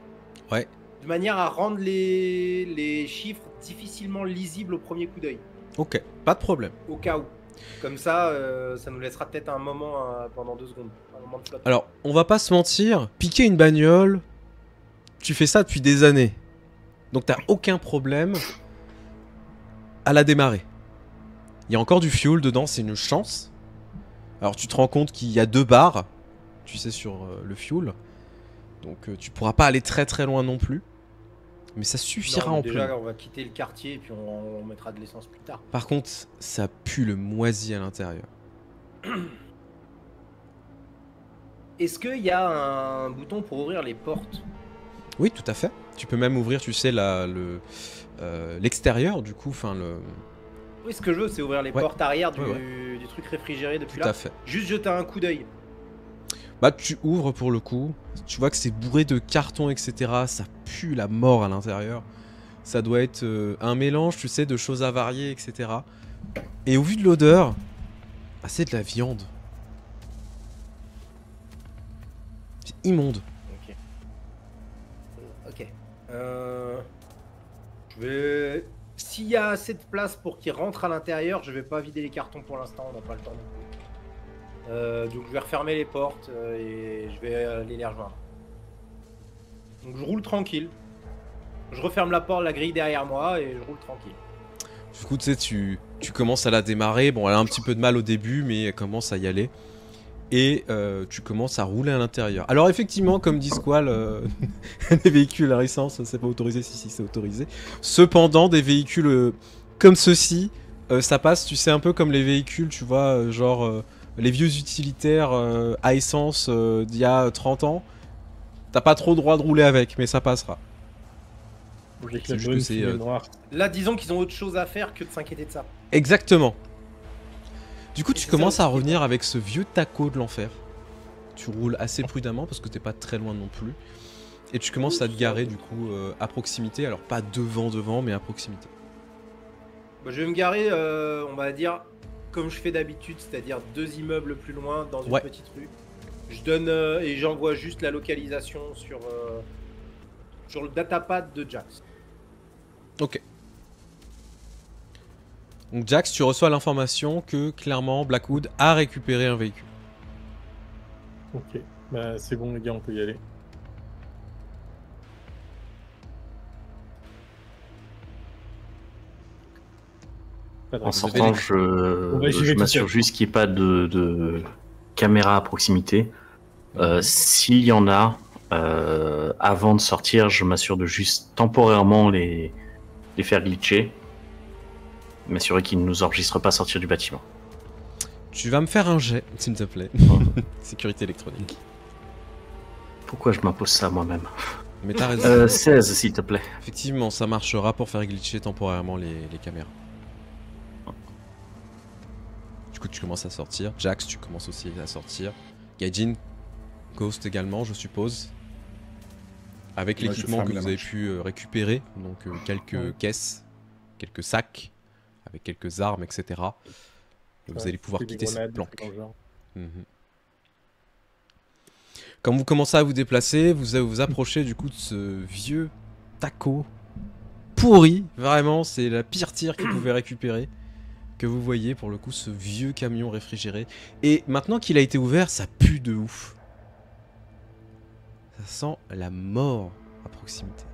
Speaker 1: Ouais.
Speaker 2: De manière à rendre les chiffres difficilement lisibles au premier coup d'œil.
Speaker 1: Ok, pas de problème.
Speaker 2: Au cas où. Comme ça, ça nous laissera peut-être un moment pendant 2 secondes. Un moment de flottement.
Speaker 1: Alors, on va pas se mentir, piquer une bagnole, tu fais ça depuis des années. Donc t'as aucun problème à la démarrer. Il y a encore du fuel dedans, c'est une chance. Alors tu te rends compte qu'il y a 2 barres, tu sais, sur le fuel. Donc tu pourras pas aller très très loin non plus. Mais ça suffira
Speaker 2: Non,
Speaker 1: en
Speaker 2: déjà,
Speaker 1: plein.
Speaker 2: on va quitter le quartier et puis on mettra de l'essence plus tard.
Speaker 1: Par contre, ça pue le moisi à l'intérieur.
Speaker 2: Est-ce qu'il y a un bouton pour ouvrir les portes?
Speaker 1: Oui, tout à fait. Tu peux même ouvrir, tu sais, l'extérieur du coup, enfin le...
Speaker 2: Oui, ce que je veux, c'est ouvrir les
Speaker 1: Ouais.
Speaker 2: portes arrière du,
Speaker 1: Ouais,
Speaker 2: du truc réfrigéré depuis
Speaker 1: Tout
Speaker 2: là.
Speaker 1: à fait.
Speaker 2: Juste jeter un coup d'œil.
Speaker 1: Bah tu ouvres pour le coup, tu vois que c'est bourré de cartons, etc. Ça pue la mort à l'intérieur. Ça doit être un mélange, tu sais, de choses avariées, etc. Et au vu de l'odeur, bah, c'est de la viande. C'est immonde.
Speaker 2: Ok. Ok. Je vais... S'il y a assez de place pour qu'ils rentrent à l'intérieur, je vais pas vider les cartons pour l'instant, on n'a pas le temps non plus. Donc je vais refermer les portes et je vais aller les rejoindre. Donc je roule tranquille. Je referme la porte, la grille derrière moi et je roule tranquille.
Speaker 1: Du coup, tu sais, tu commences à la démarrer. Bon, elle a un petit peu de mal au début, mais elle commence à y aller. Et tu commences à rouler à l'intérieur. Alors effectivement, comme dit Squall, des véhicules à essence, c'est pas autorisé. Si, c'est autorisé. Cependant, des véhicules comme ceux-ci, ça passe, tu sais, un peu comme les véhicules, tu vois, genre les vieux utilitaires à essence d'il y a 30 ans. T'as pas trop le droit de rouler avec, mais ça passera.
Speaker 5: Avec
Speaker 1: C'est
Speaker 5: la
Speaker 1: juste
Speaker 5: bonne
Speaker 1: que c'est,
Speaker 5: fumée noire.
Speaker 2: Là, disons qu'ils ont autre chose à faire que de s'inquiéter de ça.
Speaker 1: Exactement. Du coup,
Speaker 2: Et
Speaker 1: tu
Speaker 2: c'est
Speaker 1: commences
Speaker 2: ça
Speaker 1: à
Speaker 2: aussi.
Speaker 1: revenir avec ce vieux taco de l'enfer. Tu roules assez prudemment parce que t'es pas très loin non plus. Et tu commences à te garer du coup à proximité. Alors pas devant, mais à proximité.
Speaker 2: Bah, je vais me garer, on va dire, comme je fais d'habitude, c'est-à-dire 2 immeubles plus loin dans une
Speaker 1: Ouais.
Speaker 2: petite rue. Je donne et j'envoie juste la localisation sur le datapad de Jax.
Speaker 1: Ok. Donc Jax, tu reçois l'information que clairement Blackwood a récupéré un véhicule.
Speaker 5: Ok. Bah c'est bon les gars, on peut y aller. Pas de
Speaker 3: En
Speaker 5: règle.
Speaker 3: sortant,
Speaker 5: Bon, bah, j'y vais
Speaker 3: je
Speaker 5: tout
Speaker 3: m'assure
Speaker 5: seul.
Speaker 3: juste qu'il n'y ait pas de caméras à proximité. S'il y en a, avant de sortir, je m'assure de juste temporairement les faire glitcher. M'assurer qu'ils ne nous enregistrent pas sortir du bâtiment.
Speaker 1: Tu vas me faire un jet, s'il te plaît. Sécurité électronique.
Speaker 3: Pourquoi je m'impose ça moi-même?
Speaker 1: Mais t'as raison.
Speaker 3: 16, s'il te plaît.
Speaker 1: Effectivement, ça marchera pour faire glitcher temporairement les caméras. Du coup, tu commences à sortir. Jax, tu commences aussi à sortir. Gaijin, Ghost également, je suppose. Avec
Speaker 6: Moi, je
Speaker 1: l'équipement
Speaker 6: ferme
Speaker 1: que
Speaker 6: la
Speaker 1: vous avez
Speaker 6: marche.
Speaker 1: pu récupérer. Donc quelques caisses, quelques sacs, avec quelques armes, etc. Et vous allez pouvoir
Speaker 5: Des
Speaker 1: quitter cette
Speaker 5: grenades, des
Speaker 1: planque.
Speaker 5: trucs dans le genre.
Speaker 1: Mhm. Quand vous commencez à vous déplacer, vous vous approchez du coup de ce vieux taco pourri. Vraiment, c'est la pire tire que vous pouvez récupérer. Que vous voyez pour le coup, ce vieux camion réfrigéré. Et maintenant qu'il a été ouvert, ça pue de ouf. Ça sent la mort à proximité.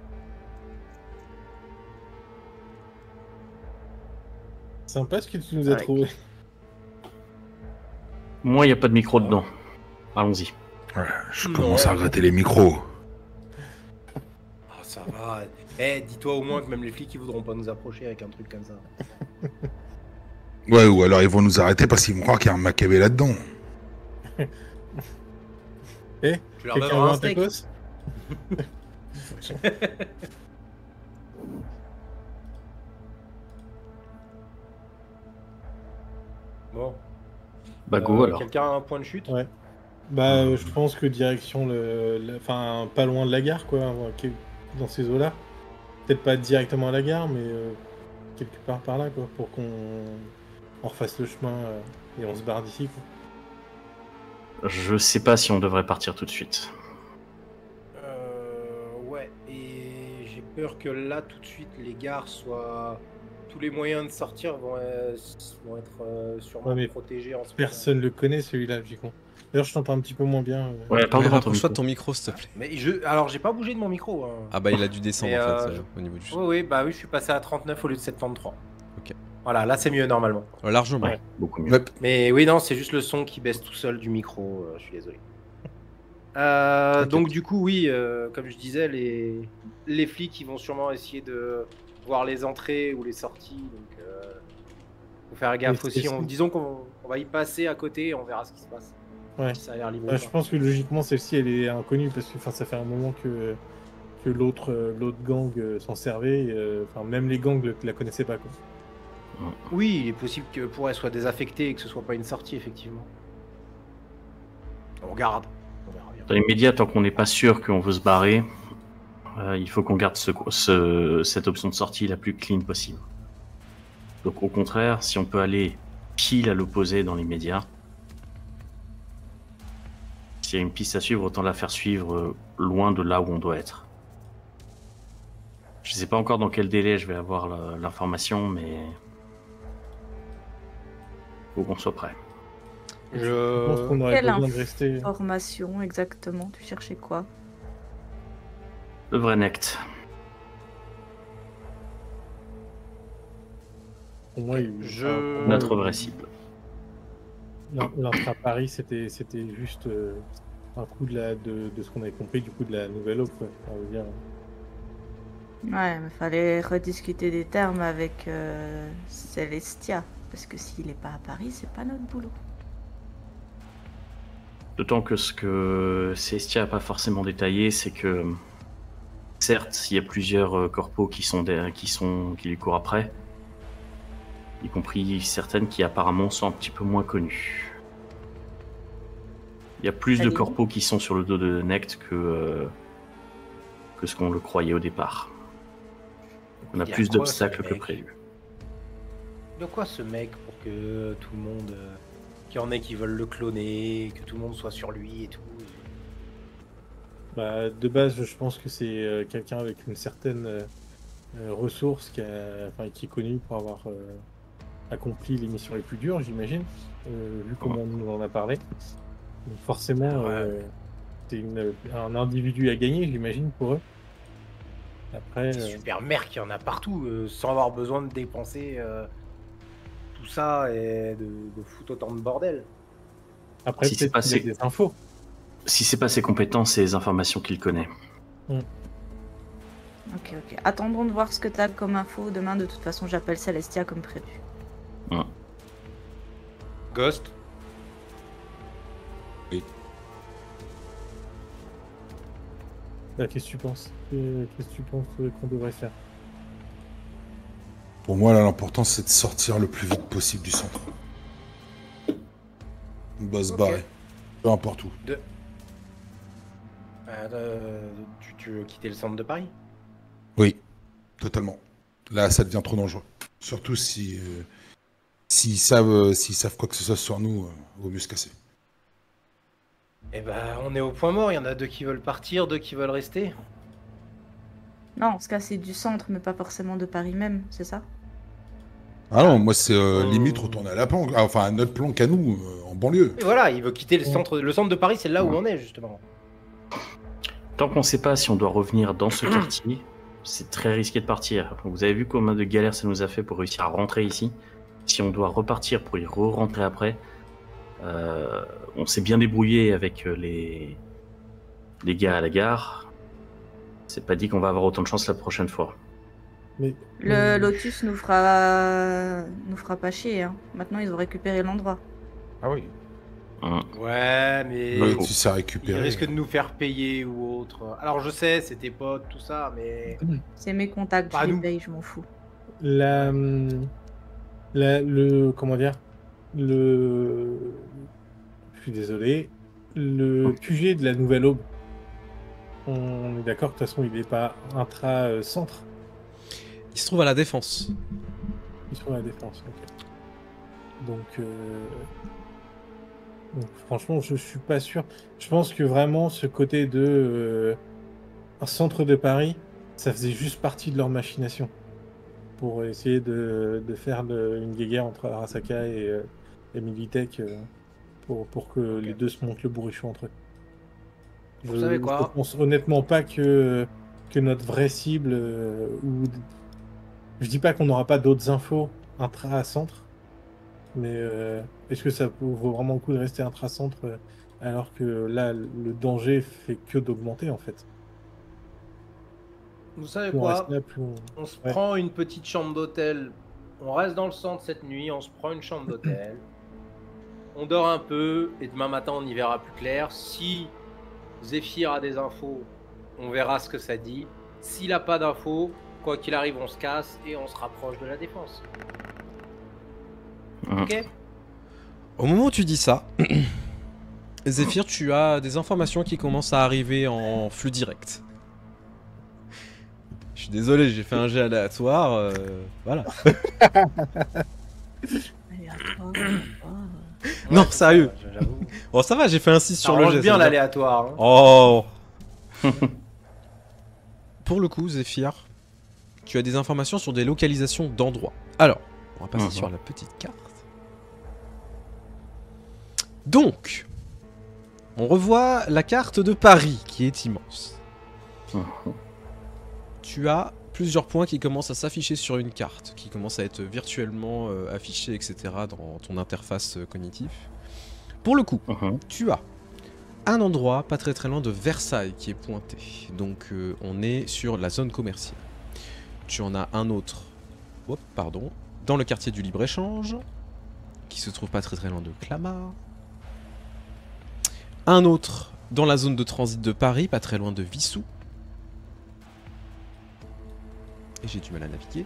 Speaker 5: Sympa ce que tu nous as
Speaker 4: Ouais.
Speaker 5: trouvé.
Speaker 3: Moi, il n'y a pas de micro dedans. Allons-y.
Speaker 6: Ouais, je commence à regretter les micros.
Speaker 2: Ah, ça va. Dis-toi au moins que même les flics ils voudront pas nous approcher avec un truc comme ça.
Speaker 6: Ouais, ou alors ils vont nous arrêter parce qu'ils vont croire qu'il y a un macabé là-dedans.
Speaker 2: Tu leur
Speaker 5: Quelqu'un
Speaker 2: donneras
Speaker 5: veut
Speaker 2: un
Speaker 5: un
Speaker 2: steak.
Speaker 5: tacos?
Speaker 2: Bon.
Speaker 3: Bah go alors.
Speaker 2: Quelqu'un a un point de chute?
Speaker 5: Ouais. Bah, je pense que direction enfin, pas loin de la gare, quoi, dans ces eaux-là. Peut-être pas directement à la gare, mais quelque part par là, quoi, pour qu'on refasse le chemin et on se barre d'ici, quoi.
Speaker 3: Je sais pas si on devrait partir tout de suite.
Speaker 2: Ouais, et j'ai peur que là, tout de suite, les gares soient... Tous les moyens de sortir vont être sûrement
Speaker 5: Ouais, mais
Speaker 2: protégés en ce moment.
Speaker 5: Personne le connaît, celui-là, du coup. D'ailleurs, je t'entends un petit peu moins bien.
Speaker 3: Ouais, parle
Speaker 1: Ouais,
Speaker 3: devant ton
Speaker 1: rapproche-toi de
Speaker 3: micro.
Speaker 1: ton micro, s'il te plaît.
Speaker 2: Mais alors, j'ai pas bougé de mon micro. Hein.
Speaker 1: Ah bah il a dû descendre
Speaker 2: Et,
Speaker 1: en fait,
Speaker 2: je-
Speaker 1: au niveau du...
Speaker 2: Oui, je suis passé à 39 au lieu de 73.
Speaker 1: Ok.
Speaker 2: Voilà, là, c'est mieux normalement.
Speaker 1: Largement.
Speaker 3: Ouais, beaucoup mieux.
Speaker 6: Ouais.
Speaker 2: Mais oui, non, c'est juste le son qui baisse tout seul du micro. Je suis désolé. Donc du coup, oui, comme je disais, les flics, ils vont sûrement essayer de voir les entrées ou les sorties. Donc, faut faire gaffe
Speaker 5: Mais
Speaker 2: aussi.
Speaker 5: c'est-
Speaker 2: Disons qu'on va y passer à côté et on verra ce qui se passe.
Speaker 5: Ouais.
Speaker 2: Si ça a l'air libre.
Speaker 5: Bah,
Speaker 2: ou
Speaker 5: je
Speaker 2: pas.
Speaker 5: pense que logiquement, celle-ci, elle est inconnue, parce que ça fait un moment que l'autre gang s'en servait. Enfin, même les gangs la connaissaient pas, quoi.
Speaker 2: Oui, il est possible que pour elle soit désaffectée et que ce soit pas une sortie, effectivement. On regarde. On verra bien.
Speaker 3: Dans les médias, tant qu'on n'est pas sûr qu'on veut se barrer, il faut qu'on garde cette option de sortie la plus clean possible. Donc au contraire, si on peut aller pile à l'opposé dans les médias, s'il y a une piste à suivre, autant la faire suivre loin de là où on doit être. Je sais pas encore dans quel délai je vais avoir l'information, mais faut qu'on soit prêt.
Speaker 5: Je pense qu'on aurait
Speaker 4: Quelle
Speaker 5: besoin de rester.
Speaker 4: Formation, exactement. Tu cherchais quoi?
Speaker 3: Le vrai Nect.
Speaker 5: Pour moi,
Speaker 2: Je-
Speaker 3: Notre vraie cible.
Speaker 5: L'intra-Paris, c'était juste un coup de ce qu'on avait compris, du coup, de la nouvelle offre, quoi. Enfin, je veux dire,
Speaker 4: Ouais, mais fallait rediscuter des termes avec Celestia. Parce que s'il est pas à Paris, c'est pas notre boulot.
Speaker 3: D'autant que ce que Cestia n'a pas forcément détaillé, c'est que certes, il y a plusieurs corpos qui lui courent après, y compris certaines qui apparemment sont un petit peu moins connues. Il y a plus de
Speaker 4: Allez.
Speaker 3: corpos qui sont sur le dos de Nect que ce qu'on le croyait au départ. On a
Speaker 2: Il y a
Speaker 3: plus
Speaker 2: quoi,
Speaker 3: d'obstacles
Speaker 2: ce
Speaker 3: que
Speaker 2: mec
Speaker 3: prévu.
Speaker 2: De quoi ce mec pour que tout le monde. Qu'il y en ait qui veulent le cloner, que tout le monde soit sur lui et tout.
Speaker 5: bah, de base, je pense que c'est quelqu'un avec une certaine ressource qui est connu pour avoir accompli les missions les plus dures, j'imagine, vu comment on nous en a parlé. Donc forcément, c'est un individu à gagner, j'imagine, pour eux. Après,
Speaker 2: C'est super merc, il y en a partout, sans avoir besoin de dépenser tout ça et de foutre autant de bordel.
Speaker 5: Après,
Speaker 3: Si c'est
Speaker 5: peut-être qu'il y a
Speaker 3: passé-
Speaker 5: des infos.
Speaker 3: Si c'est pas ses compétences, c'est les informations qu'il connaît.
Speaker 4: Ok. Attendons de voir ce que t'as comme info. Demain, de toute façon, j'appelle Celestia comme prévu.
Speaker 2: Ghost.
Speaker 5: Qu'est-ce que tu penses Qu'est-ce que tu penses qu'on devrait faire?
Speaker 6: Pour moi, là, l'important, c'est de sortir le plus vite possible du centre. On doit se
Speaker 2: Ok.
Speaker 6: barrer. Peu importe où.
Speaker 2: Tu veux quitter le centre de Paris?
Speaker 6: Oui, totalement. Là, ça devient trop dangereux. Surtout si s'ils savent quoi que ce soit sur nous, vaut mieux se casser.
Speaker 2: Eh ben, on est au point mort. Il y en a 2 qui veulent partir, 2 qui veulent rester.
Speaker 4: Non, ce cas, c'est du centre, mais pas forcément de Paris même, c'est ça?
Speaker 6: Ah non, moi, c'est limite retourner à la planque. Ah, enfin, à notre planque à nous, en banlieue.
Speaker 2: Et voilà, il veut quitter le centre. Le centre de Paris, c'est là où on est justement.
Speaker 3: Tant qu'on sait pas si on doit revenir dans ce quartier, c'est très risqué de partir. Vous avez vu combien de galères ça nous a fait pour réussir à rentrer ici. Si on doit repartir pour y re-rentrer après, on s'est bien débrouillé avec les gars à la gare. C'est pas dit qu'on va avoir autant de chance la prochaine fois.
Speaker 5: Mais
Speaker 4: Le Lotus nous fera pas chier. Hein. Maintenant, ils ont récupéré l'endroit.
Speaker 1: Ah oui.
Speaker 2: Ouais, mais
Speaker 6: Ouais, tu sais
Speaker 2: il
Speaker 6: récupérer.
Speaker 2: risque de nous faire payer ou autre. Alors je sais, c'est tes potes, tout ça, mais
Speaker 4: C'est mes contacts,
Speaker 2: Pas
Speaker 4: je les
Speaker 2: nous.
Speaker 4: paye, je m'en fous.
Speaker 5: comment dire, je suis désolé, le QG de la Nouvelle Aube, on est d'accord que de toute façon il n'est pas intra-centre,
Speaker 1: Il se trouve à la défense.
Speaker 5: il se trouve à la défense. Ok. Donc franchement je suis pas sûr. Je pense que vraiment ce côté de un centre de Paris, ça faisait juste partie de leur machination pour essayer de faire une guéguerre entre Arasaka et Militech pour que les deux se montent le bourrichon entre eux.
Speaker 2: Vous savez quoi?
Speaker 5: Je pense honnêtement pas que notre vraie cible ou je dis pas qu'on n'aura pas d'autres infos intra-centre, mais est-ce que ça vaut vraiment le coup de rester intra-centre alors que là le danger fait que d'augmenter en fait.
Speaker 2: vous savez
Speaker 5: Plus on
Speaker 2: quoi?
Speaker 5: reste là, plus
Speaker 2: On se
Speaker 5: Ouais.
Speaker 2: prend une petite chambre d'hôtel. On reste dans le centre cette nuit, on se prend une chambre d'hôtel. On dort un peu et demain matin on y verra plus clair. Si Zéphyr a des infos, on verra ce que ça dit. S'il a pas d'infos, quoi qu'il arrive, on se casse et on se rapproche de la défense. Ok?
Speaker 1: Au moment où tu dis ça, Zéphyr, tu as des informations qui commencent à arriver en flux direct. Je suis désolé, j'ai fait un jet aléatoire. Voilà.
Speaker 4: Aléatoire.
Speaker 1: Non,
Speaker 2: c'est
Speaker 1: sérieux.
Speaker 2: ça, j'avoue.
Speaker 1: Bon, ça va, j'ai fait un 6
Speaker 2: Ça
Speaker 1: sur le
Speaker 2: arrange
Speaker 1: jet.
Speaker 2: bien
Speaker 1: ça va.
Speaker 2: l'aléatoire. Hein.
Speaker 1: Oh. Pour le coup, Zéphyr, tu as des informations sur des localisations d'endroits. Alors, on va passer sur la petite carte. Donc, on revoit la carte de Paris, qui est immense. Tu as plusieurs points qui commencent à s'afficher sur une carte, qui commencent à être virtuellement affichés, etc. dans ton interface cognitive. Pour le coup, tu as un endroit pas très loin de Versailles qui est pointé. Donc on est sur la zone commerciale. Tu en as un autre, dans le quartier du libre-échange, qui se trouve pas très loin de Clamart. Un autre dans la zone de transit de Paris, pas très loin de Vissou. Et j'ai du mal à naviguer.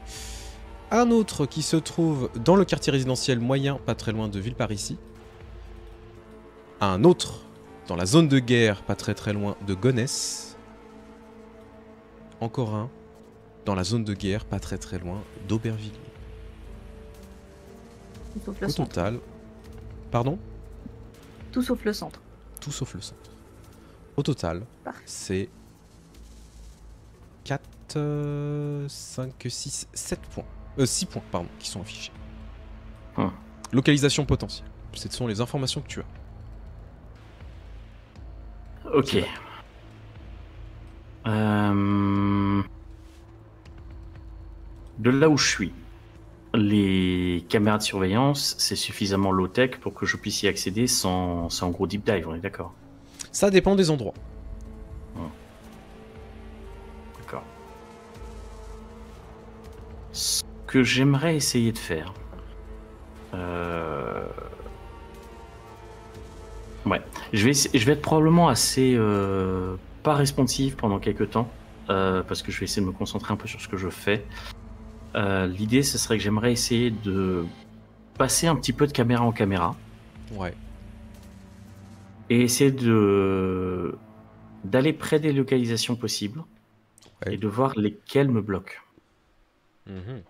Speaker 1: Un autre qui se trouve dans le quartier résidentiel moyen, pas très loin de Villeparisis. Un autre dans la zone de guerre, pas très loin de Gonesse. Encore un dans la zone de guerre, pas très loin d'Aubervilliers.
Speaker 4: Tout sauf le
Speaker 1: Au
Speaker 4: centre.
Speaker 1: total... Pardon ?
Speaker 4: Tout sauf le centre.
Speaker 1: Tout sauf le centre. Au total,
Speaker 4: Parfait.
Speaker 1: c'est 4, 5, 6, 7 points. 6 points, pardon, qui sont affichés. Localisation potentielle. Ce sont les informations que tu as.
Speaker 3: Ok. De là où je suis, les caméras de surveillance, c'est suffisamment low-tech pour que je puisse y accéder sans gros deep dive, on est d'accord?
Speaker 1: Ça dépend des endroits.
Speaker 3: D'accord. Ce que j'aimerais essayer de faire... Ouais, je vais être probablement assez pas responsive pendant quelques temps, parce que je vais essayer de me concentrer un peu sur ce que je fais. L'idée, ce serait que j'aimerais essayer de passer un petit peu de caméra en caméra
Speaker 1: Ouais.
Speaker 3: et essayer d'aller près des localisations possibles
Speaker 1: Ouais.
Speaker 3: et de voir lesquelles me bloquent.
Speaker 1: Mhm.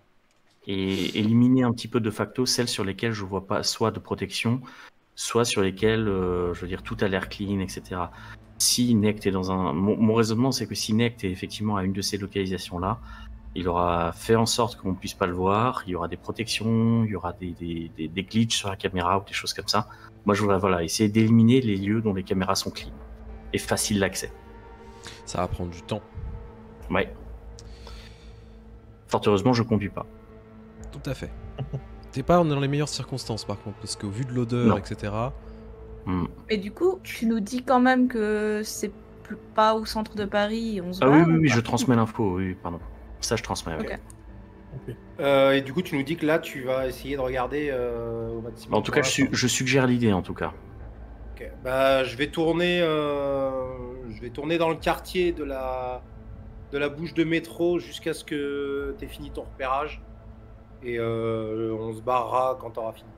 Speaker 3: Et éliminer un petit peu de facto celles sur lesquelles je vois pas soit de protection, soit sur lesquelles, je veux dire, tout a l'air clean, etc. Si Nect est dans un... Mon raisonnement, c'est que si Nect est effectivement à une de ces localisations-là, il aura fait en sorte qu'on ne puisse pas le voir, il y aura des protections, il y aura des glitches sur la caméra ou des choses comme ça. Moi, je voudrais essayer d'éliminer les lieux dont les caméras sont clean et faciles d'accès.
Speaker 1: Ça va prendre du temps.
Speaker 3: Ouais. Fort heureusement, je conduis pas.
Speaker 1: Tout à fait. T'es pas dans les meilleures circonstances par contre, parce qu'au vu de l'odeur,
Speaker 3: Non.
Speaker 1: etc.
Speaker 4: Mais du coup, tu nous dis quand même que c'est pas au centre de Paris, on se
Speaker 3: Ah
Speaker 4: bat,
Speaker 3: oui,
Speaker 4: ou pas?
Speaker 3: je transmets l'info, oui, pardon. Ça, je transmets, oui.
Speaker 4: Ok.
Speaker 2: Et du coup, tu nous dis que là, tu vas essayer de regarder au maximum.
Speaker 3: En tout cas, je suggère l'idée, en tout cas.
Speaker 2: Ok. Bah, je vais tourner dans le quartier de la bouche de métro jusqu'à ce que t'aies fini ton repérage. Et on se barrera quand t'auras fini.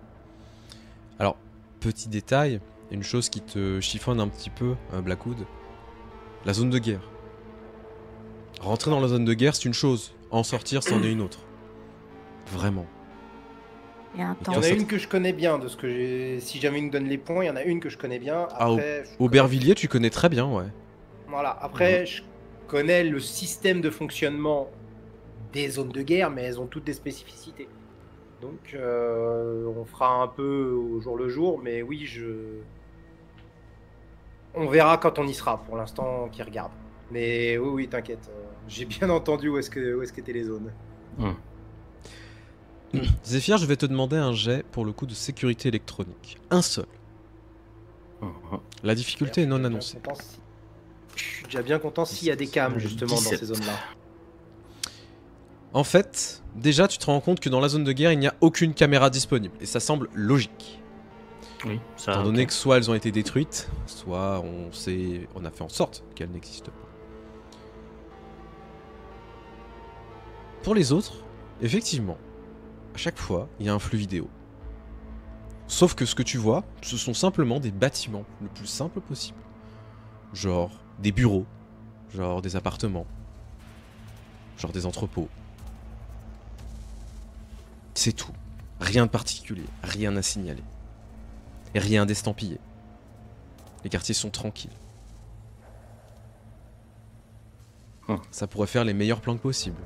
Speaker 1: Alors, petit détail, une chose qui te chiffonne un petit peu, Blackwood, la zone de guerre. Rentrer dans la zone de guerre, c'est une chose. En sortir, c'en est une autre. Vraiment.
Speaker 4: Et un
Speaker 1: Et
Speaker 2: Il
Speaker 4: temps.
Speaker 2: y en
Speaker 1: ça
Speaker 2: a
Speaker 1: te-
Speaker 2: une que je connais bien, de ce que j'ai. Si jamais il me donne les points, il y en a une que je connais bien.
Speaker 1: Ah,
Speaker 2: Après, je
Speaker 1: Aubervilliers, tu connais très bien, ouais.
Speaker 2: Voilà. Après, je connais le système de fonctionnement des zones de guerre, mais elles ont toutes des spécificités. Donc, on fera un peu au jour le jour, mais oui, on verra quand on y sera. Pour l'instant, qui regarde. Mais oui, t'inquiète. J'ai bien entendu où est-ce qu'étaient les zones.
Speaker 1: Zéphyr, je vais te demander un jet pour le coup de sécurité électronique. Un seul. La difficulté est non annoncée.
Speaker 2: Je suis déjà bien content s'il y a des cams justement dans
Speaker 3: 17.
Speaker 2: ces zones-là.
Speaker 1: En fait, déjà, tu te rends compte que dans la zone de guerre, il n'y a aucune caméra disponible. Et ça semble logique.
Speaker 3: Oui, ça.
Speaker 1: Étant donné
Speaker 3: ok.
Speaker 1: que soit elles ont été détruites, soit on a fait en sorte qu'elles n'existent pas. Pour les autres, effectivement, à chaque fois, il y a un flux vidéo. Sauf que ce que tu vois, ce sont simplement des bâtiments, le plus simple possible. Genre des bureaux, genre des appartements, genre des entrepôts. C'est tout. Rien de particulier, rien à signaler. Et rien d'estampillé. Les quartiers sont tranquilles. Ça pourrait faire les meilleurs plans possibles.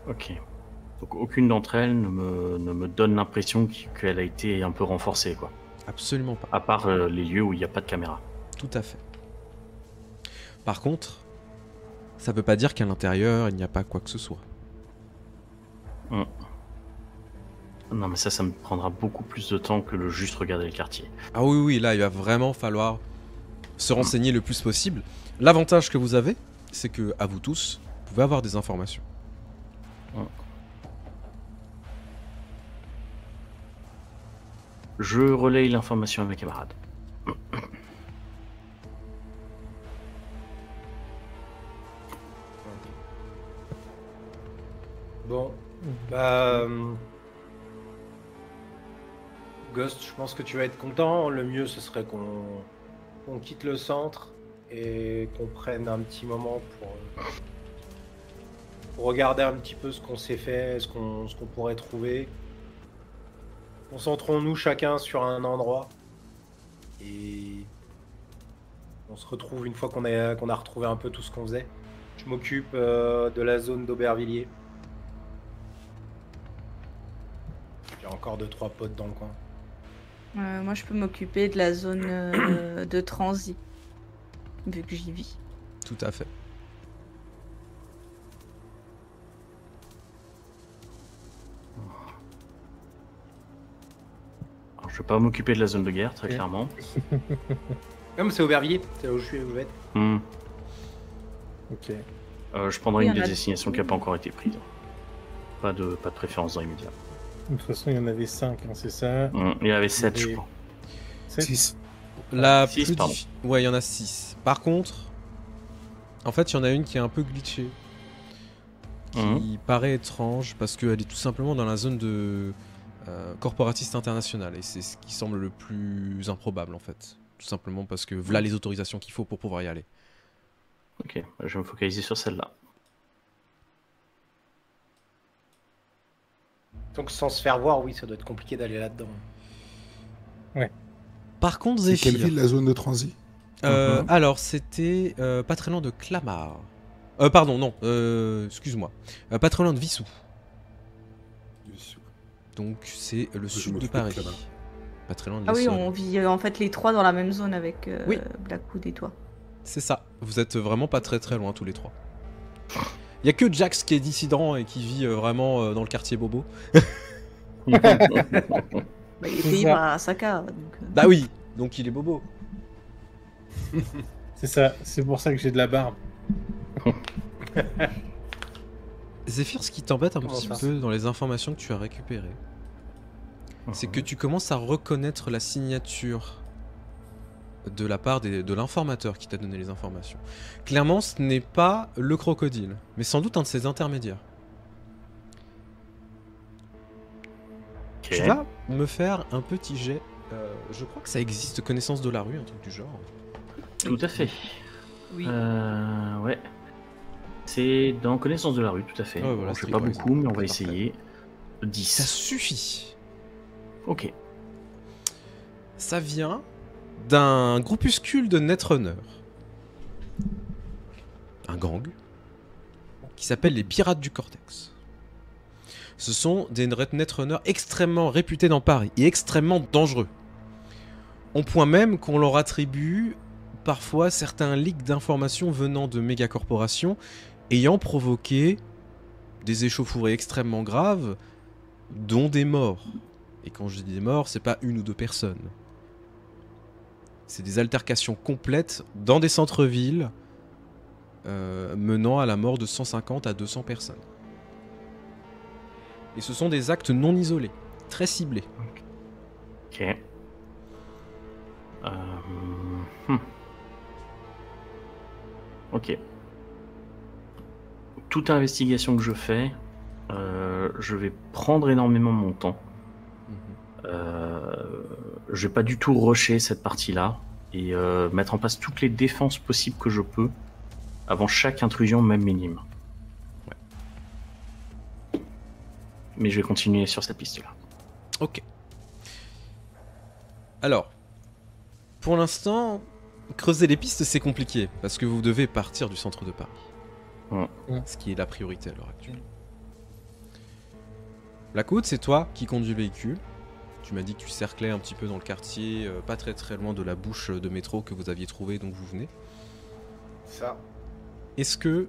Speaker 3: Ok. Donc aucune d'entre elles ne me donne l'impression qu'elle a été un peu renforcée, quoi.
Speaker 1: Absolument pas.
Speaker 3: À part les lieux où il n'y a pas de caméra.
Speaker 1: Tout à fait. Par contre, ça veut pas dire qu'à l'intérieur, il n'y a pas quoi que ce soit.
Speaker 3: Non, mais ça me prendra beaucoup plus de temps que le juste regarder le quartier.
Speaker 1: Ah oui, oui, là, il va vraiment falloir se renseigner le plus possible. L'avantage que vous avez, c'est que, à vous tous, vous pouvez avoir des informations.
Speaker 3: Je relaye l'information à mes camarades.
Speaker 2: Bon, bah, Ghost, je pense que tu vas être content. Le mieux, ce serait qu'on quitte le centre et qu'on prenne un petit moment pour regarder un petit peu ce qu'on s'est fait, ce qu'on pourrait trouver. Concentrons-nous chacun sur un endroit et on se retrouve une fois qu'on a retrouvé un peu tout ce qu'on faisait. Je m'occupe de la zone d'Aubervilliers. J'ai encore 2-3 potes dans le coin.
Speaker 4: Moi, je peux m'occuper de la zone de transit, vu que j'y vis.
Speaker 1: Tout à fait.
Speaker 3: vais pas m'occuper de la zone de guerre, très
Speaker 5: Ok.
Speaker 3: clairement.
Speaker 2: Comme c'est Aubervilliers, c'est là où je suis, vous êtes.
Speaker 3: Hmm.
Speaker 5: Ok.
Speaker 3: Je prendrai
Speaker 4: Il y
Speaker 3: une
Speaker 4: en
Speaker 3: des
Speaker 4: a-
Speaker 3: destinations qui n'a pas encore été prise. Pas de préférence dans l'immédiat.
Speaker 5: De toute façon, il y en avait 5, hein, c'est ça.
Speaker 3: Il y avait 7, je
Speaker 5: Et-
Speaker 3: crois.
Speaker 6: 6.
Speaker 1: La
Speaker 3: six,
Speaker 1: plus
Speaker 3: pardon.
Speaker 1: Ouais, il y en a 6. Par contre, en fait, il y en a une qui est un peu glitchée. Qui paraît étrange parce qu'elle est tout simplement dans la zone de corporatiste international. Et c'est ce qui semble le plus improbable en fait. Tout simplement parce que voilà les autorisations qu'il faut pour pouvoir y aller.
Speaker 3: Ok, je vais me focaliser sur celle-là.
Speaker 2: Donc sans se faire voir, oui, ça doit être compliqué d'aller là-dedans.
Speaker 1: Par contre,
Speaker 6: C'est quelle
Speaker 1: Zéphyr.
Speaker 6: ville la zone de transit?
Speaker 1: Alors, c'était pas très loin de Clamart. Pardon, non, excuse-moi. Pas très loin de Vissou. Donc, c'est le
Speaker 6: Je
Speaker 1: sud de
Speaker 6: m'occupe de
Speaker 1: Paris.
Speaker 6: Clamart.
Speaker 1: Pas très loin de
Speaker 4: Ah oui,
Speaker 1: l'Essonne.
Speaker 4: on vit en fait les trois dans la même zone avec
Speaker 1: Oui.
Speaker 4: Blackwood et toi.
Speaker 1: C'est ça. Vous êtes vraiment pas très très loin tous les trois. Il y a que Jax qui est dissident et qui vit vraiment dans le quartier Bobo.
Speaker 4: Bah, il est
Speaker 5: C'est
Speaker 4: payé
Speaker 5: ça.
Speaker 4: par Asaka. Donc,
Speaker 1: Bah oui, donc il est Bobo.
Speaker 5: C'est ça, c'est pour ça que j'ai de la barbe.
Speaker 1: Zéphyr, ce qui t'embête un
Speaker 2: Comment
Speaker 1: petit
Speaker 2: ça
Speaker 1: peu dans les informations que tu as récupérées, c'est que tu commences à reconnaître la signature de la part de l'informateur qui t'a donné les informations. Clairement, ce n'est pas le crocodile, mais sans doute un de ses intermédiaires.
Speaker 3: Ok.
Speaker 1: Tu vas me faire un petit jet. Je crois que ça existe, connaissance de la rue, un truc du genre.
Speaker 3: Tout à fait.
Speaker 4: oui.
Speaker 3: Ouais. C'est dans connaissance de la rue, tout à fait.
Speaker 1: Ouais, voilà,
Speaker 3: Bon, je
Speaker 1: c'est
Speaker 3: sais pas
Speaker 1: par
Speaker 3: beaucoup, mais on va
Speaker 1: Parfait.
Speaker 3: essayer.
Speaker 1: Ça
Speaker 3: 10.
Speaker 1: suffit.
Speaker 3: Ok.
Speaker 1: Ça vient d'un groupuscule de netrunners. Un gang qui s'appelle les Pirates du Cortex. Ce sont des netrunners extrêmement réputés dans Paris et extrêmement dangereux. Au point même qu'on leur attribue parfois certains leaks d'informations venant de mégacorporations ayant provoqué des échauffourées extrêmement graves, dont des morts. Et quand je dis des morts, c'est pas une ou deux personnes. C'est des altercations complètes dans des centres-villes menant à la mort de 150 à 200 personnes. Et ce sont des actes non isolés, très ciblés.
Speaker 3: Ok. hmm. Ok. Toute investigation que je fais, je vais prendre énormément mon temps. Je vais pas du tout rusher cette partie-là et mettre en place toutes les défenses possibles que je peux avant chaque intrusion, même minime. Mais je vais continuer sur cette piste-là.
Speaker 1: Ok. Alors, pour l'instant, creuser les pistes, c'est compliqué, parce que vous devez partir du centre de Paris. Ce qui est la priorité à l'heure actuelle. Blackwood, c'est toi qui conduis le véhicule. Tu m'as dit que tu cerclais un petit peu dans le quartier, pas très très loin de la bouche de métro que vous aviez trouvée, donc vous venez.
Speaker 2: Ça.
Speaker 1: Est-ce que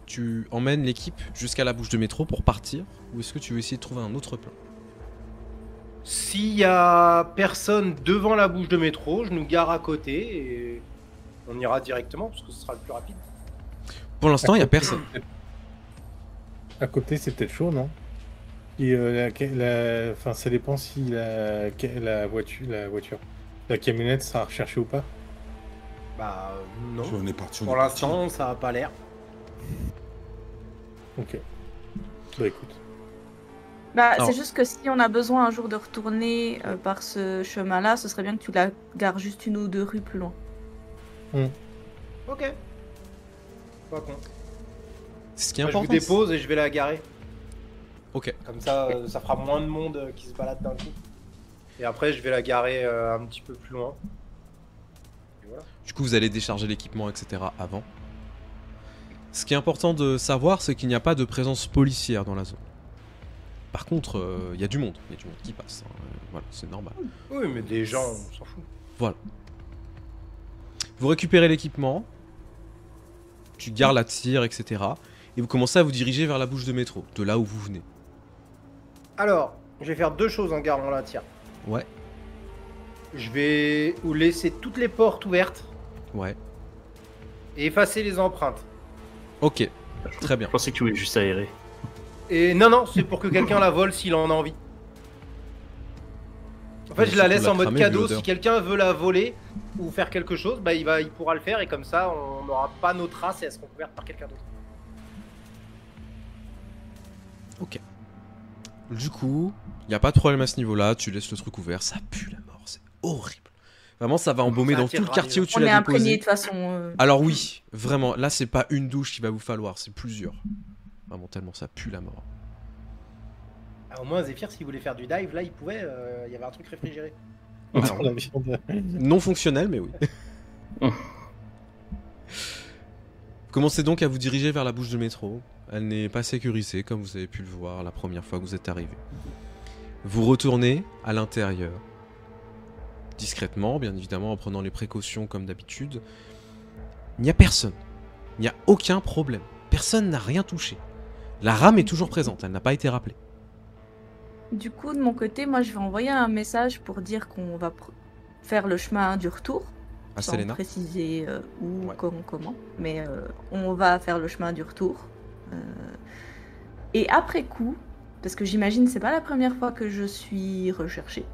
Speaker 1: tu emmènes l'équipe jusqu'à la bouche de métro pour partir, ou est-ce que tu veux essayer de trouver un autre plan?
Speaker 2: S'il y a personne devant la bouche de métro, je nous gare à côté et on ira directement parce que ce sera le plus rapide.
Speaker 1: Pour l'instant, il n'y a personne.
Speaker 5: À côté, c'est peut-être chaud, non? Et enfin, ça dépend si la voiture, la camionnette sera recherchée ou pas.
Speaker 2: Bah non.
Speaker 6: On est parti.
Speaker 2: Pour l'instant, ça a pas l'air.
Speaker 5: Ok. Bah écoute.
Speaker 4: Bah,
Speaker 1: Alors-
Speaker 4: c'est juste que si on a besoin un jour de retourner par ce chemin-là, ce serait bien que tu la gares juste une ou deux rues plus loin.
Speaker 2: Ok. Pas con.
Speaker 1: Ce qui est
Speaker 2: Bah, je vous
Speaker 1: important.
Speaker 2: dépose et je vais la garer.
Speaker 1: Ok.
Speaker 2: Comme ça, ça fera moins de monde qui se balade d'un coup. Et après, je vais la garer un petit peu plus loin. Et voilà.
Speaker 1: Du coup, vous allez décharger l'équipement, etc. avant. Ce qui est important de savoir, c'est qu'il n'y a pas de présence policière dans la zone. Par contre, il y a du monde. Il y a du monde qui passe. Hein. Voilà, c'est normal.
Speaker 2: Oui, mais des gens, on s'en fout.
Speaker 1: Voilà. Vous récupérez l'équipement. Tu gares la tire, etc. Et vous commencez à vous diriger vers la bouche de métro, de là où vous venez.
Speaker 2: Alors, je vais faire deux choses en garant la tire.
Speaker 1: Ouais.
Speaker 2: Je vais vous laisser toutes les portes ouvertes
Speaker 1: Ouais.
Speaker 2: et effacer les empreintes.
Speaker 1: Ok. Très bien.
Speaker 3: Je pensais que tu voulais juste aérer.
Speaker 2: Et non, c'est pour que quelqu'un la vole s'il en a envie. En fait,
Speaker 1: Mais
Speaker 2: je la
Speaker 1: surtout
Speaker 2: laisse
Speaker 1: la
Speaker 2: en mode
Speaker 1: cramer,
Speaker 2: cadeau.
Speaker 1: vu l'odeur.
Speaker 2: Si quelqu'un veut la voler ou faire quelque chose, bah il pourra le faire et comme ça, on n'aura pas nos traces et elles seront couvertes par quelqu'un d'autre.
Speaker 1: Ok. Du coup, il n'y a pas de problème à ce niveau-là, tu laisses le truc ouvert, ça pue la mort, c'est horrible. Vraiment, ça va embaumer
Speaker 2: Ça
Speaker 1: dans tout le
Speaker 2: attirera
Speaker 1: quartier
Speaker 2: les
Speaker 1: où tu
Speaker 4: On est
Speaker 1: l'as
Speaker 4: imprégné de
Speaker 1: déposé.
Speaker 4: toute façon.
Speaker 1: Alors oui, vraiment, là c'est pas une douche qu'il va vous falloir, c'est plusieurs. Vraiment tellement ça pue la mort.
Speaker 2: Ah, au moins, Zephyr, s'il voulait faire du dive, là, il pouvait. Il y avait un truc réfrigéré.
Speaker 5: Dans la viande.
Speaker 1: Non fonctionnel, mais oui. Vous commencez donc à vous diriger vers la bouche de métro. Elle n'est pas sécurisée, comme vous avez pu le voir la première fois que vous êtes arrivé. Vous retournez à l'intérieur. Discrètement, bien évidemment, en prenant les précautions comme d'habitude. Il n'y a personne. Il n'y a aucun problème. Personne n'a rien touché. La rame est toujours présente, elle n'a pas été rappelée.
Speaker 4: Du coup, de mon côté, moi, je vais envoyer un message pour dire qu'on va faire le chemin du retour.
Speaker 1: À
Speaker 4: Sans
Speaker 1: Selena.
Speaker 4: préciser où,
Speaker 1: Ouais.
Speaker 4: comment. Mais on va faire le chemin du retour. Et après coup, parce que j'imagine c'est pas la première fois que je suis recherchée,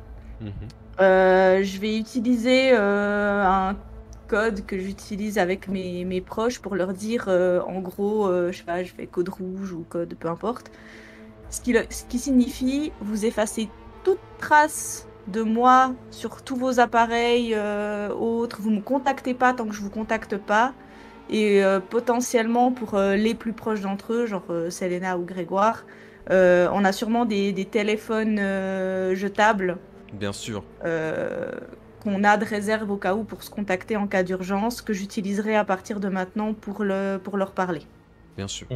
Speaker 1: Mhm.
Speaker 4: je vais utiliser un code que j'utilise avec mes proches pour leur dire en gros, je sais pas, je fais code rouge ou code peu importe. Ce qui signifie vous effacez toute trace de moi sur tous vos appareils autres. Vous me contactez pas tant que je vous contacte pas. Et potentiellement pour les plus proches d'entre eux, genre Selena ou Grégoire, on a sûrement des téléphones jetables
Speaker 1: Bien sûr.
Speaker 4: qu'on a de réserve au cas où pour se contacter en cas d'urgence, que j'utiliserai à partir de maintenant pour leur parler.
Speaker 1: Bien sûr.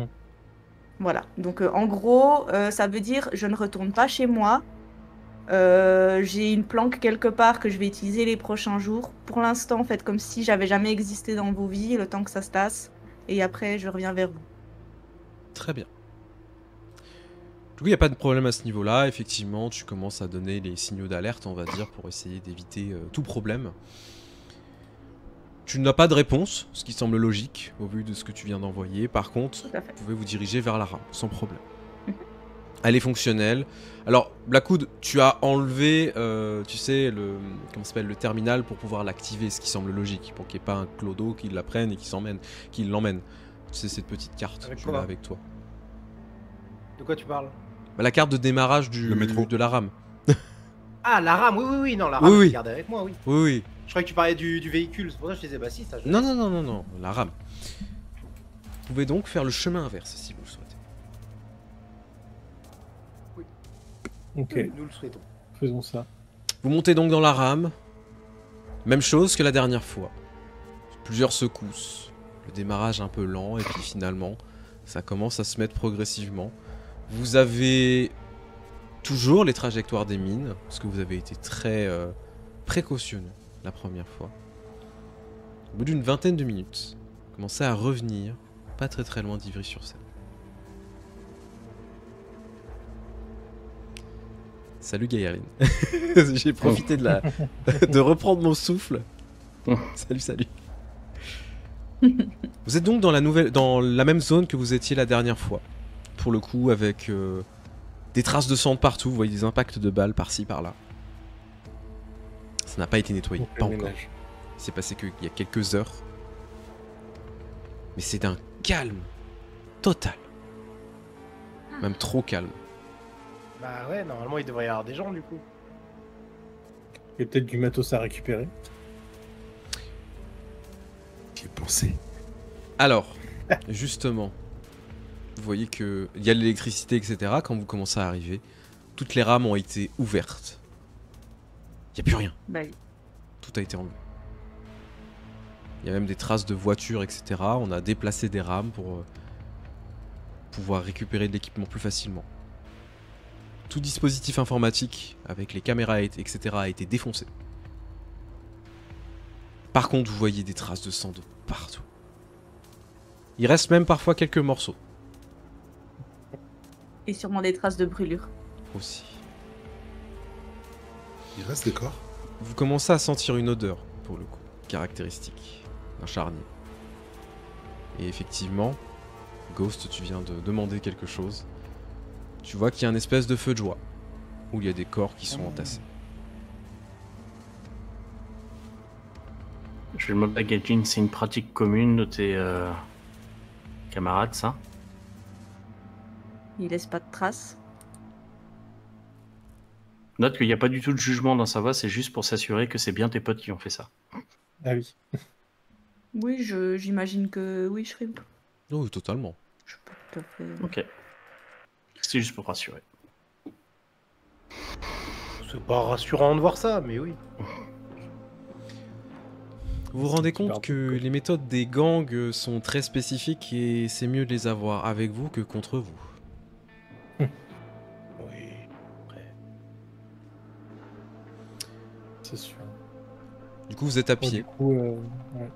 Speaker 4: Voilà, donc en gros, ça veut dire je ne retourne pas chez moi. J'ai une planque quelque part que je vais utiliser les prochains jours. Pour l'instant, faites comme si j'avais jamais existé dans vos vies, le temps que ça se tasse. Et après, je reviens vers vous.
Speaker 1: Très bien. Du coup, il n'y a pas de problème à ce niveau-là. Effectivement, tu commences à donner les signaux d'alerte, on va dire, pour essayer d'éviter tout problème. Tu n'as pas de réponse, ce qui semble logique, au vu de ce que tu viens d'envoyer. Par contre,
Speaker 4: Tout à fait.
Speaker 1: vous pouvez vous diriger vers la rame, sans problème. Elle est fonctionnelle. Alors, Blackwood, tu as enlevé, tu sais, comment ça s'appelle, le terminal pour pouvoir l'activer, ce qui semble logique, pour qu'il n'y ait pas un clodo qui la prenne et qui l'emmène. Tu sais, cette petite carte,
Speaker 2: Avec
Speaker 1: tu
Speaker 2: quoi
Speaker 1: l'as avec toi.
Speaker 2: De quoi tu parles?
Speaker 1: Bah, la carte de démarrage
Speaker 6: Le métro.
Speaker 1: de la rame.
Speaker 2: Ah, la rame, oui, non, la rame,
Speaker 1: Oui,
Speaker 2: je
Speaker 1: oui.
Speaker 2: l'ai gardée avec moi, oui.
Speaker 1: Oui, oui.
Speaker 2: Je croyais que tu parlais du véhicule, c'est pour ça que je disais, bah si, ça je
Speaker 1: Non, non, non, non, non, la rame. Vous pouvez donc faire le chemin inverse, si vous le souhaitez.
Speaker 5: Ok,
Speaker 2: Nous le souhaitons.
Speaker 5: faisons ça.
Speaker 1: Vous montez donc dans la rame. Même chose que la dernière fois. Plusieurs secousses. Le démarrage un peu lent et puis finalement, ça commence à se mettre progressivement. Vous avez toujours les trajectoires des mines, parce que vous avez été très précautionneux la première fois. Au bout d'une vingtaine de minutes, vous commencez à revenir, pas très loin d'Ivry-sur-Seine. Salut Gaïarine. J'ai profité de reprendre mon souffle. Salut. Vous êtes donc dans la même zone que vous étiez la dernière fois. Pour le coup, avec des traces de sang de partout. Vous voyez des impacts de balles par-ci, par-là. Ça n'a pas été nettoyé,
Speaker 5: On fait
Speaker 1: pas
Speaker 5: le
Speaker 1: encore.
Speaker 5: ménage.
Speaker 1: C'est passé qu'il y a quelques heures. Mais c'est d'un calme total. Même trop calme.
Speaker 2: Bah ouais, normalement il devrait y avoir des gens du coup.
Speaker 5: Il y a peut-être du matos à récupérer.
Speaker 6: J'y ai pensé.
Speaker 1: Alors, justement, vous voyez que il y a de l'électricité, etc. Quand vous commencez à arriver, toutes les rames ont été ouvertes. Il n'y a plus rien.
Speaker 4: Bah,
Speaker 1: Tout a été enlevé. Il y a même des traces de voitures, etc. On a déplacé des rames pour pouvoir récupérer de l'équipement plus facilement. Tout dispositif informatique avec les caméras, etc. a été défoncé. Par contre, vous voyez des traces de sang de partout. Il reste même parfois quelques morceaux
Speaker 4: et sûrement des traces de brûlure.
Speaker 1: aussi.
Speaker 6: Il reste des corps.
Speaker 1: Vous commencez à sentir une odeur, pour le coup, caractéristique d'un charnier. Et effectivement, Ghost, tu viens de demander quelque chose. Tu vois qu'il y a un espèce de feu de joie, où il y a des corps qui sont entassés.
Speaker 3: Je le mob packaging, c'est une pratique commune de tes camarades, ça?
Speaker 4: Il laisse pas de traces.
Speaker 3: Note qu'il n'y a pas du tout de jugement dans sa voix, c'est juste pour s'assurer que c'est bien tes potes qui ont fait ça.
Speaker 5: Ah oui.
Speaker 4: Oui, j'imagine que oui, Shrimp.
Speaker 1: Oh, totalement.
Speaker 4: Je suis pas tout à fait.
Speaker 3: Ok. C'est juste pour rassurer.
Speaker 2: C'est pas rassurant de voir ça, mais oui.
Speaker 1: Vous vous rendez
Speaker 5: Super
Speaker 1: compte que les méthodes des gangs sont très spécifiques et c'est mieux de les avoir avec vous que contre vous.
Speaker 2: Oui.
Speaker 5: C'est sûr.
Speaker 1: Du coup, vous êtes à
Speaker 5: Bon,
Speaker 1: pied.
Speaker 5: du coup, ouais.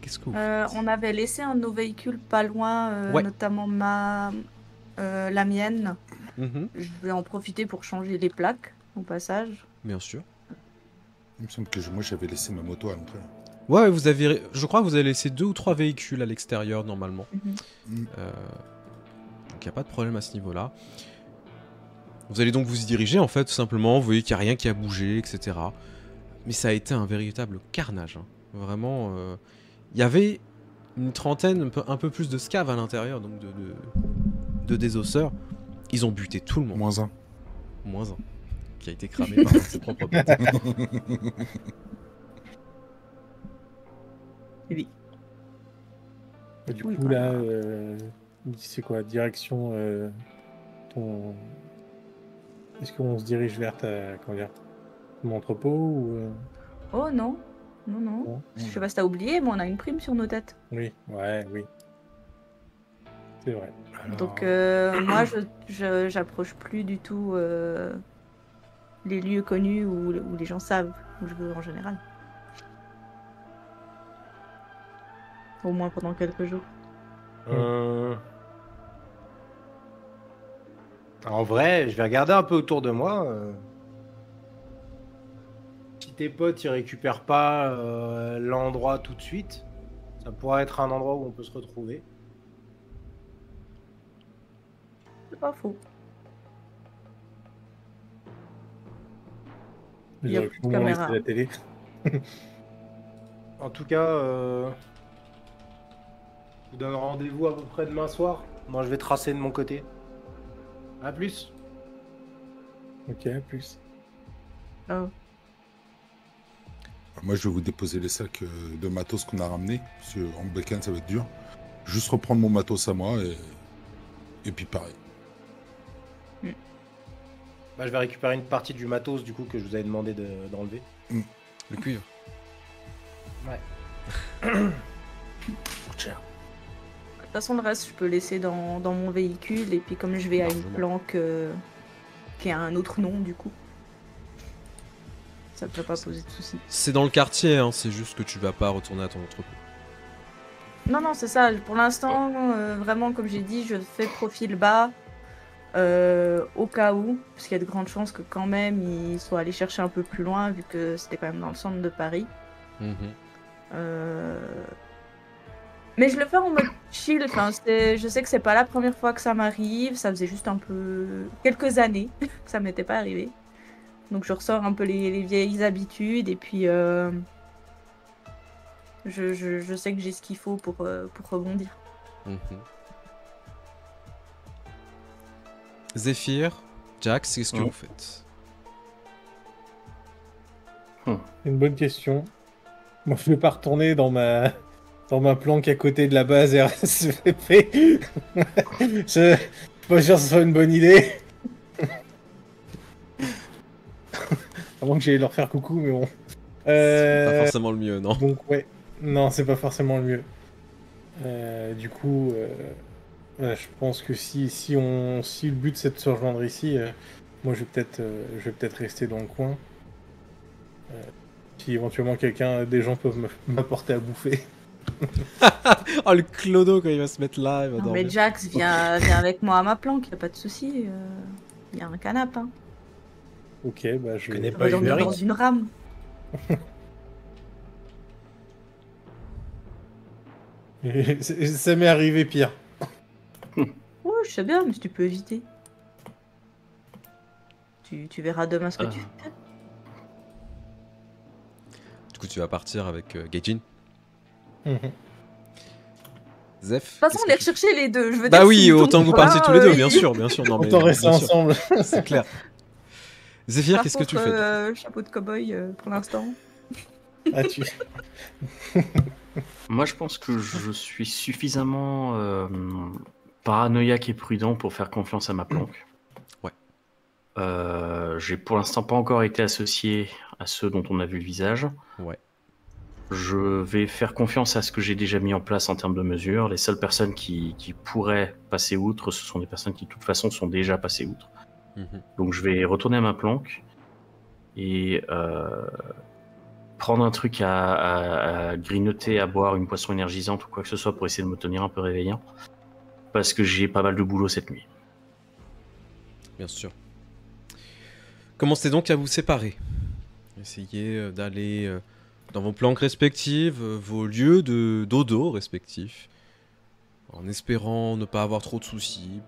Speaker 1: Qu'est-ce que vous faites?
Speaker 4: On avait laissé un de nos véhicules pas loin,
Speaker 1: Ouais.
Speaker 4: notamment la mienne.
Speaker 1: Mhm,
Speaker 4: Je vais en profiter pour changer les plaques au passage.
Speaker 1: bien sûr.
Speaker 6: Il me semble que moi j'avais laissé ma moto à l'entrée.
Speaker 1: Ouais, je crois que vous avez laissé 2 ou 3 véhicules à l'extérieur normalement.
Speaker 4: Mhm.
Speaker 6: Mm.
Speaker 1: Donc il n'y a pas de problème à ce niveau-là. Vous allez donc vous y diriger en fait, tout simplement. Vous voyez qu'il n'y a rien qui a bougé, etc. Mais ça a été un véritable carnage. Hein. Vraiment, il y avait une trentaine, un peu plus de scaves à l'intérieur, donc de désosseurs. Ils ont buté tout le monde.
Speaker 6: -1.
Speaker 1: Moins un. Qui a été cramé par ses propres potes.
Speaker 4: Oui.
Speaker 5: Et du
Speaker 4: Oui,
Speaker 5: coup,
Speaker 4: voilà.
Speaker 5: là, c'est quoi? Direction ton. Est-ce qu'on se dirige vers comment dire, ton entrepôt ou
Speaker 4: Oh non, non, non.
Speaker 5: non?
Speaker 4: Je sais pas si t'as oublié, mais on a une prime sur nos têtes.
Speaker 5: Oui, ouais, oui. C'est vrai.
Speaker 4: Donc moi, j'approche plus du tout les lieux connus où les gens savent où je veux en général. Au moins pendant quelques jours.
Speaker 2: En vrai, je vais regarder un peu autour de moi. Si tes potes ils récupèrent pas l'endroit tout de suite, ça pourrait être un endroit où on peut se retrouver.
Speaker 4: C'est pas faux.
Speaker 5: Ils
Speaker 4: Il y a
Speaker 5: auraient
Speaker 4: plus
Speaker 5: pu
Speaker 4: de
Speaker 5: au moins laisser
Speaker 4: caméras.
Speaker 5: la télé.
Speaker 2: En tout cas, je vous donne rendez-vous à peu près demain soir. Moi, je vais tracer de mon côté. À plus.
Speaker 5: Ok, à plus.
Speaker 4: Oh.
Speaker 6: Moi je vais vous déposer les sacs de matos qu'on a ramenés. Parce qu'en week-end ça va être dur. Juste reprendre mon matos à moi et puis pareil.
Speaker 2: Bah, je vais récupérer une partie du matos du coup que je vous avais demandé d'enlever.
Speaker 1: Le cuivre.
Speaker 2: Ouais.
Speaker 3: Cher.
Speaker 4: De toute façon, le reste, je peux laisser dans mon véhicule. Et puis comme je vais à une
Speaker 1: Largement.
Speaker 4: planque qui a un autre nom, du coup, ça peut pas poser de soucis.
Speaker 1: C'est dans le quartier, hein, c'est juste que tu vas pas retourner à ton entrepôt.
Speaker 4: Non, non, c'est ça. Pour l'instant, vraiment, comme j'ai dit, je fais profil bas au cas où, parce qu'il y a de grandes chances que quand même ils soient allés chercher un peu plus loin, vu que c'était quand même dans le centre de Paris.
Speaker 1: Mhm.
Speaker 4: Mais je le fais en mode chill. Enfin, je sais que c'est pas la première fois que ça m'arrive. Ça faisait juste un peu quelques années que ça m'était pas arrivé. Donc je ressors un peu les vieilles habitudes et puis je sais que j'ai ce qu'il faut pour rebondir.
Speaker 1: Mhm. Zéphyr, Jax, qu'est-ce que
Speaker 3: Mhm.
Speaker 1: vous faites?
Speaker 5: C'est une bonne question. Moi, je vais pas retourner dans ma planque à côté de la base RSVP. Je suis pas sûr que ce soit une bonne idée. À moins que j'aille leur faire coucou, mais bon.
Speaker 1: C'est pas forcément le mieux, non?
Speaker 5: Donc ouais, non, c'est pas forcément le mieux. Du coup, ouais, je pense que si le but c'est de se rejoindre ici, moi je vais peut-être rester dans le coin. Si éventuellement des gens peuvent m'apporter à bouffer.
Speaker 1: Oh, le clodo quand il va se mettre là, il va
Speaker 4: Non,
Speaker 1: dormir.
Speaker 4: mais Jax, viens avec moi à ma planque, y a pas de souci. Y a un canapé. Hein.
Speaker 5: Ok, bah je
Speaker 2: connais
Speaker 4: On
Speaker 2: pas
Speaker 4: va dormir
Speaker 2: Uber
Speaker 4: dans
Speaker 2: Eats.
Speaker 4: une rame.
Speaker 5: Ça m'est arrivé pire.
Speaker 4: Ouais, je sais bien, mais si tu peux éviter. Tu verras demain ce que tu fais.
Speaker 1: Du coup, tu vas partir avec Gaijin.
Speaker 5: Mhm.
Speaker 1: Zef.
Speaker 4: De toute façon, on les rechercher les deux. Je veux
Speaker 1: Bah
Speaker 4: dire,
Speaker 1: oui,
Speaker 4: s'ils
Speaker 1: autant que
Speaker 4: tombent
Speaker 1: vous partiez
Speaker 4: là,
Speaker 1: tous les deux,
Speaker 4: ils-
Speaker 1: bien sûr, bien sûr. Non, mais
Speaker 5: Autant rester
Speaker 1: bien sûr,
Speaker 5: ensemble.
Speaker 1: c'est clair. Zephyr,
Speaker 4: Par
Speaker 1: qu'est-ce que tu
Speaker 4: contre,
Speaker 1: fais du coup
Speaker 4: chapeau de cow-boy pour l'instant.
Speaker 5: Ah, tu...
Speaker 3: Moi, je pense que je suis suffisamment paranoïaque et prudent pour faire confiance à ma planque.
Speaker 1: Ouais.
Speaker 3: J'ai pour l'instant pas encore été associé à ceux dont on a vu le visage.
Speaker 1: Ouais.
Speaker 3: Je vais faire confiance à ce que j'ai déjà mis en place en termes de mesures. Les seules personnes qui pourraient passer outre, ce sont des personnes qui de toute façon sont déjà passées outre.
Speaker 1: Mhm.
Speaker 3: Donc je vais retourner à ma planque et prendre un truc à grignoter, à boire, une boisson énergisante ou quoi que ce soit pour essayer de me tenir un peu réveillant. Parce que j'ai pas mal de boulot cette nuit.
Speaker 1: Bien sûr. Commencez donc à vous séparer. Essayez d'aller dans vos planques respectives, vos lieux de dodo respectifs, en espérant ne pas avoir trop de soucis.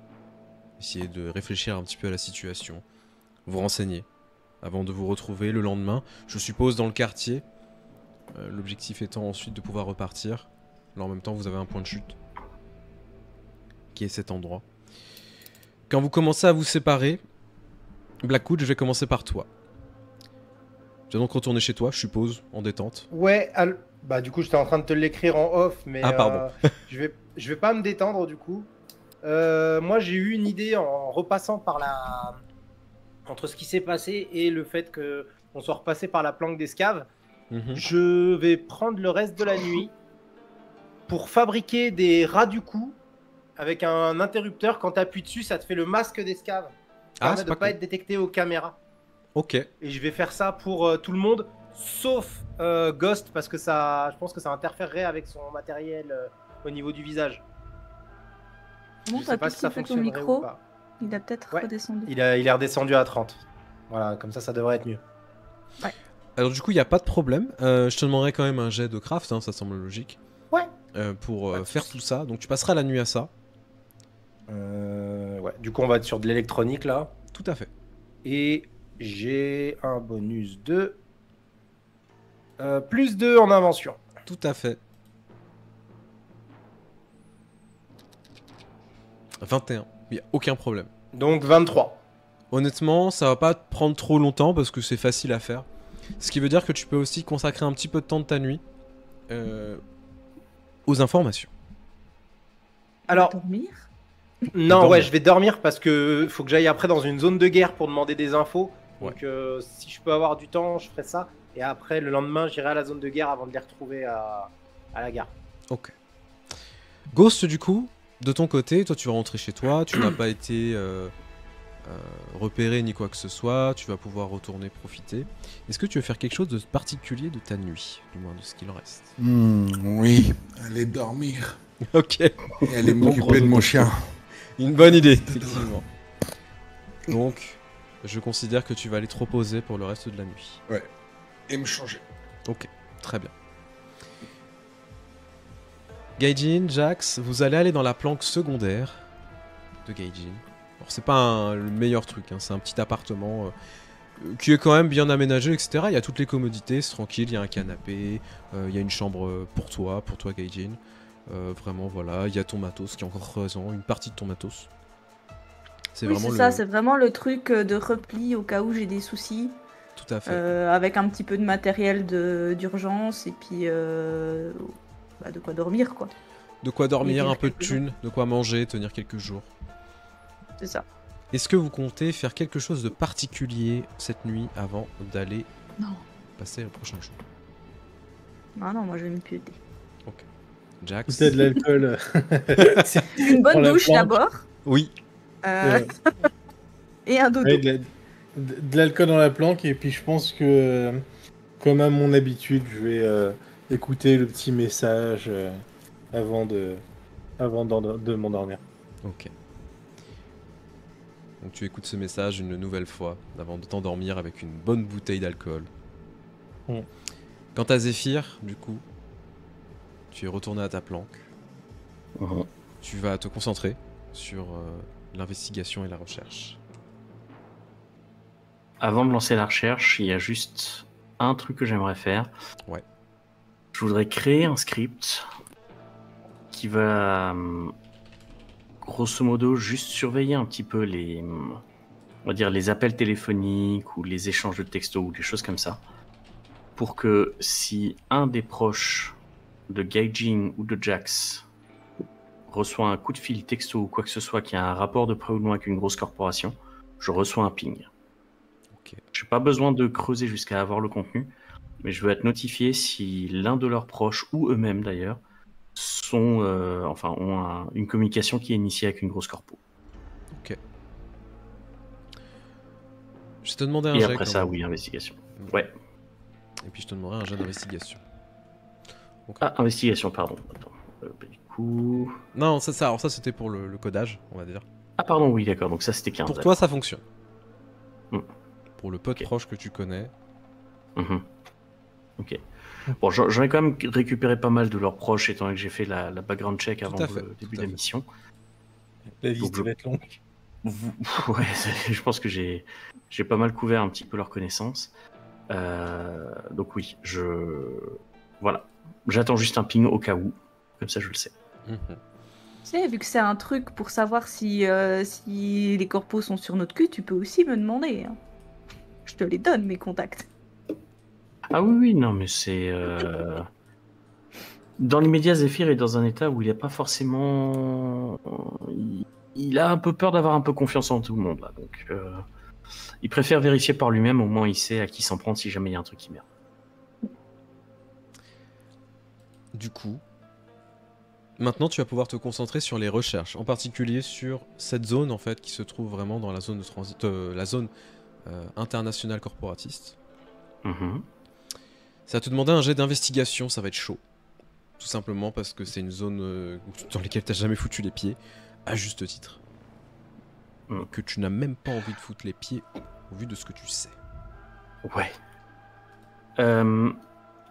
Speaker 1: Essayez de réfléchir un petit peu à la situation, vous renseigner avant de vous retrouver le lendemain, je suppose dans le quartier. L'objectif étant ensuite de pouvoir repartir. Là en même temps vous avez un point de chute, qui est cet endroit. Quand vous commencez à vous séparer, Blackwood, je vais commencer par toi. Tu vas donc retourner chez toi, je suppose, en détente.
Speaker 2: Ouais, bah du coup j'étais en train de te l'écrire en off, mais
Speaker 1: Ah, pardon.
Speaker 2: je vais pas me détendre du coup. Moi j'ai eu une idée en repassant par la... Entre ce qui s'est passé et le fait qu'on soit repassé par la planque d'escave,
Speaker 1: Mhm.
Speaker 2: je vais prendre le reste de la nuit pour fabriquer des rats du cou avec un interrupteur. Quand tu appuies dessus, ça te fait le masque d'escave. Ça
Speaker 1: Ah,
Speaker 2: permet
Speaker 1: c'est
Speaker 2: de
Speaker 1: pas
Speaker 2: pas
Speaker 1: con.
Speaker 2: être détecté aux caméras.
Speaker 1: Ok,
Speaker 2: Et je vais faire ça pour tout le monde, sauf Ghost, parce que ça, je pense que ça interférerait avec son matériel au niveau du visage.
Speaker 4: Monte
Speaker 2: Je sais
Speaker 4: un
Speaker 2: pas
Speaker 4: tout
Speaker 2: si ça
Speaker 4: petit peu ton
Speaker 2: fonctionnerait ou
Speaker 4: micro.
Speaker 2: pas.
Speaker 4: Il a peut-être
Speaker 2: Ouais.
Speaker 4: redescendu.
Speaker 2: Il est redescendu à 30. Voilà, comme ça devrait être mieux.
Speaker 1: alors du coup il n'y a pas de problème. Je te demanderai quand même un jet de craft, hein, ça semble logique.
Speaker 2: Ouais.
Speaker 1: Pour
Speaker 2: Pas de
Speaker 1: faire
Speaker 2: soucis.
Speaker 1: tout ça, donc tu passeras la nuit à ça.
Speaker 2: Ouais. Du coup, on va être sur de l'électronique là.
Speaker 1: Tout à fait.
Speaker 2: Et j'ai un bonus de plus 2 en invention.
Speaker 1: Tout à fait. 21, il n'y a aucun problème.
Speaker 2: Donc 23.
Speaker 1: Honnêtement, ça va pas te prendre trop longtemps parce que c'est facile à faire. Ce qui veut dire que tu peux aussi consacrer un petit peu de temps de ta nuit aux informations.
Speaker 2: Alors,
Speaker 4: Dormir.
Speaker 2: non,
Speaker 1: Dormir.
Speaker 2: ouais, je vais dormir parce que faut que j'aille après dans une zone de guerre pour demander des infos.
Speaker 1: Ouais.
Speaker 2: Donc, si je peux avoir du temps, je ferai ça. Et après, le lendemain, j'irai à la zone de guerre avant de les retrouver à la gare.
Speaker 1: Ok. Ghost, du coup, de ton côté, toi tu vas rentrer chez toi, tu n'as pas été repéré ni quoi que ce soit, tu vas pouvoir retourner profiter. Est-ce que tu veux faire quelque chose de particulier de ta nuit, du moins de ce qu'il en reste?
Speaker 6: Oui, aller dormir.
Speaker 1: Ok,
Speaker 6: Et aller m'occuper de mon chien.
Speaker 1: une bonne idée, effectivement. Donc, je considère que tu vas aller te reposer pour le reste de la nuit.
Speaker 6: Et me changer.
Speaker 1: Ok, très bien. Gaijin, Jax, vous allez aller dans la planque secondaire de Gaijin. Alors c'est pas le meilleur truc, hein, c'est un petit appartement qui est quand même bien aménagé, etc. Il y a toutes les commodités, c'est tranquille, il y a un canapé, il y a une chambre pour toi Gaijin. Vraiment voilà, il y a ton matos qui est encore présent, une partie de ton matos. C'est
Speaker 4: Oui,
Speaker 1: vraiment
Speaker 4: c'est ça, c'est vraiment le truc de repli au cas où j'ai des soucis.
Speaker 1: Tout à fait.
Speaker 4: Avec un petit peu de matériel d'urgence et puis de quoi dormir, quoi.
Speaker 1: De quoi dormir,
Speaker 4: tenir
Speaker 1: un peu de
Speaker 4: quelques jours.
Speaker 1: thunes, de quoi manger, tenir quelques jours.
Speaker 4: C'est ça.
Speaker 1: Est-ce que vous comptez faire quelque chose de particulier cette nuit avant d'aller
Speaker 4: Non.
Speaker 1: passer au prochain jour?
Speaker 4: Ah non, moi je vais me pioter.
Speaker 1: Jax?
Speaker 5: Peut-être de l'alcool.
Speaker 4: Une
Speaker 5: Pour
Speaker 4: bonne
Speaker 5: la
Speaker 4: douche
Speaker 5: planque.
Speaker 4: d'abord.
Speaker 1: Oui.
Speaker 4: Et un dodo.
Speaker 5: Ouais, de l'alcool dans la planque, et puis je pense que, comme à mon habitude, je vais écouter le petit message avant de m'endormir.
Speaker 1: Ok. Donc tu écoutes ce message une nouvelle fois avant de t'endormir avec une bonne bouteille d'alcool. Quant à Zéphyr, du coup, tu es retourné à ta planque. Tu vas te concentrer sur l'investigation et la recherche.
Speaker 3: Avant de lancer la recherche, il y a juste un truc que j'aimerais faire.
Speaker 1: Ouais.
Speaker 3: Je voudrais créer un script qui va, grosso modo, juste surveiller un petit peu on va dire les appels téléphoniques ou les échanges de textos ou des choses comme ça, pour que si un des proches de Gaijin ou de Jax reçoit un coup de fil texto ou quoi que ce soit qui a un rapport de près ou de loin avec une grosse corporation, je reçois un ping.
Speaker 1: Ok.
Speaker 3: Je n'ai pas besoin de creuser jusqu'à avoir le contenu, mais je veux être notifié si l'un de leurs proches, ou eux-mêmes d'ailleurs, ont une communication qui est initiée avec une grosse corpo.
Speaker 1: Ok. Je vais te demander un
Speaker 3: Et
Speaker 1: jet.
Speaker 3: après
Speaker 1: quand
Speaker 3: ça,
Speaker 1: même.
Speaker 3: oui, investigation. Ouais.
Speaker 1: Et puis je te demanderai un jet d'investigation.
Speaker 3: Ah, investigation, pardon. Attends. Du coup...
Speaker 1: Non, alors ça c'était pour le codage, on va dire.
Speaker 3: Ah pardon, oui, d'accord, donc ça c'était 15.
Speaker 1: Pour toi, ça fonctionne.
Speaker 3: Mm.
Speaker 1: Pour le peu de
Speaker 3: Ok.
Speaker 1: proches que tu connais.
Speaker 3: Mhm. Ok. Bon, j'en ai quand même récupéré pas mal de leurs proches, étant donné que j'ai fait la background check avant
Speaker 1: à fait,
Speaker 3: le début
Speaker 1: tout
Speaker 3: de
Speaker 1: à
Speaker 3: la
Speaker 1: fait.
Speaker 3: mission.
Speaker 5: La liste
Speaker 3: Donc,
Speaker 5: va être longue.
Speaker 3: Ouais, je pense que j'ai pas mal couvert un petit peu leurs connaissances. Donc oui, voilà. J'attends juste un ping au cas où, comme ça je le sais.
Speaker 1: Mhm.
Speaker 4: Tu sais, vu que c'est un truc pour savoir si les corpos sont sur notre cul, tu peux aussi me demander. Hein. Je te les donne, mes contacts.
Speaker 3: Ah oui, non, mais c'est... Dans l'immédiat, Zéphyr est dans un état où il n'a pas forcément... Il a un peu peur d'avoir un peu confiance en tout le monde, là. Donc, il préfère vérifier par lui-même, au moins il sait à qui s'en prendre si jamais il y a un truc qui merde.
Speaker 1: Du coup, maintenant tu vas pouvoir te concentrer sur les recherches, en particulier sur cette zone en fait qui se trouve vraiment dans la zone de transit, la zone internationale corporatiste.
Speaker 3: Mhm.
Speaker 1: Ça va te demander un jet d'investigation, ça va être chaud. Tout simplement parce que c'est une zone dans laquelle t'as jamais foutu les pieds, à juste titre. Et que tu n'as même pas envie de foutre les pieds au vu de ce que tu sais.
Speaker 3: Ouais.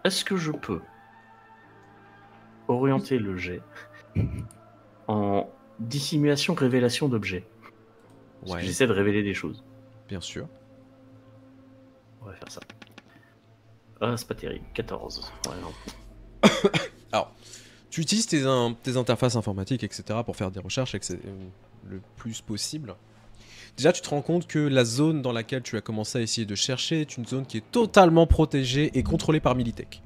Speaker 3: Est-ce que je peux orienter le jet en dissimulation, révélation d'objets? Parce que j'essaie de révéler des choses.
Speaker 1: Bien sûr.
Speaker 3: On va faire ça. Ah, c'est pas terrible. 14. Ouais, non.
Speaker 1: Alors, tu utilises tes interfaces informatiques, etc. pour faire des recherches le plus possible. Déjà, tu te rends compte que la zone dans laquelle tu as commencé à essayer de chercher est une zone qui est totalement protégée et contrôlée par Militech.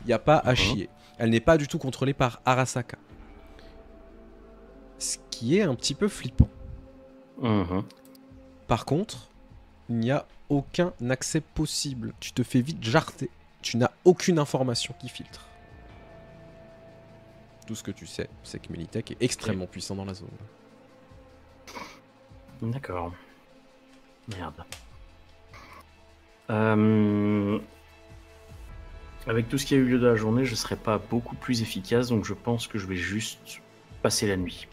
Speaker 1: Il n'y a pas à chier. Elle n'est pas du tout contrôlée par Arasaka. Ce qui est un petit peu flippant. Par contre, il n'y a aucun accès possible. Tu te fais vite jarter. Tu n'as aucune information qui filtre. Tout ce que tu sais, c'est que Militech est extrêmement puissant dans la zone.
Speaker 3: D'accord. Merde. Avec tout ce qui a eu lieu de la journée, je serai pas beaucoup plus efficace, donc je pense que je vais juste passer la nuit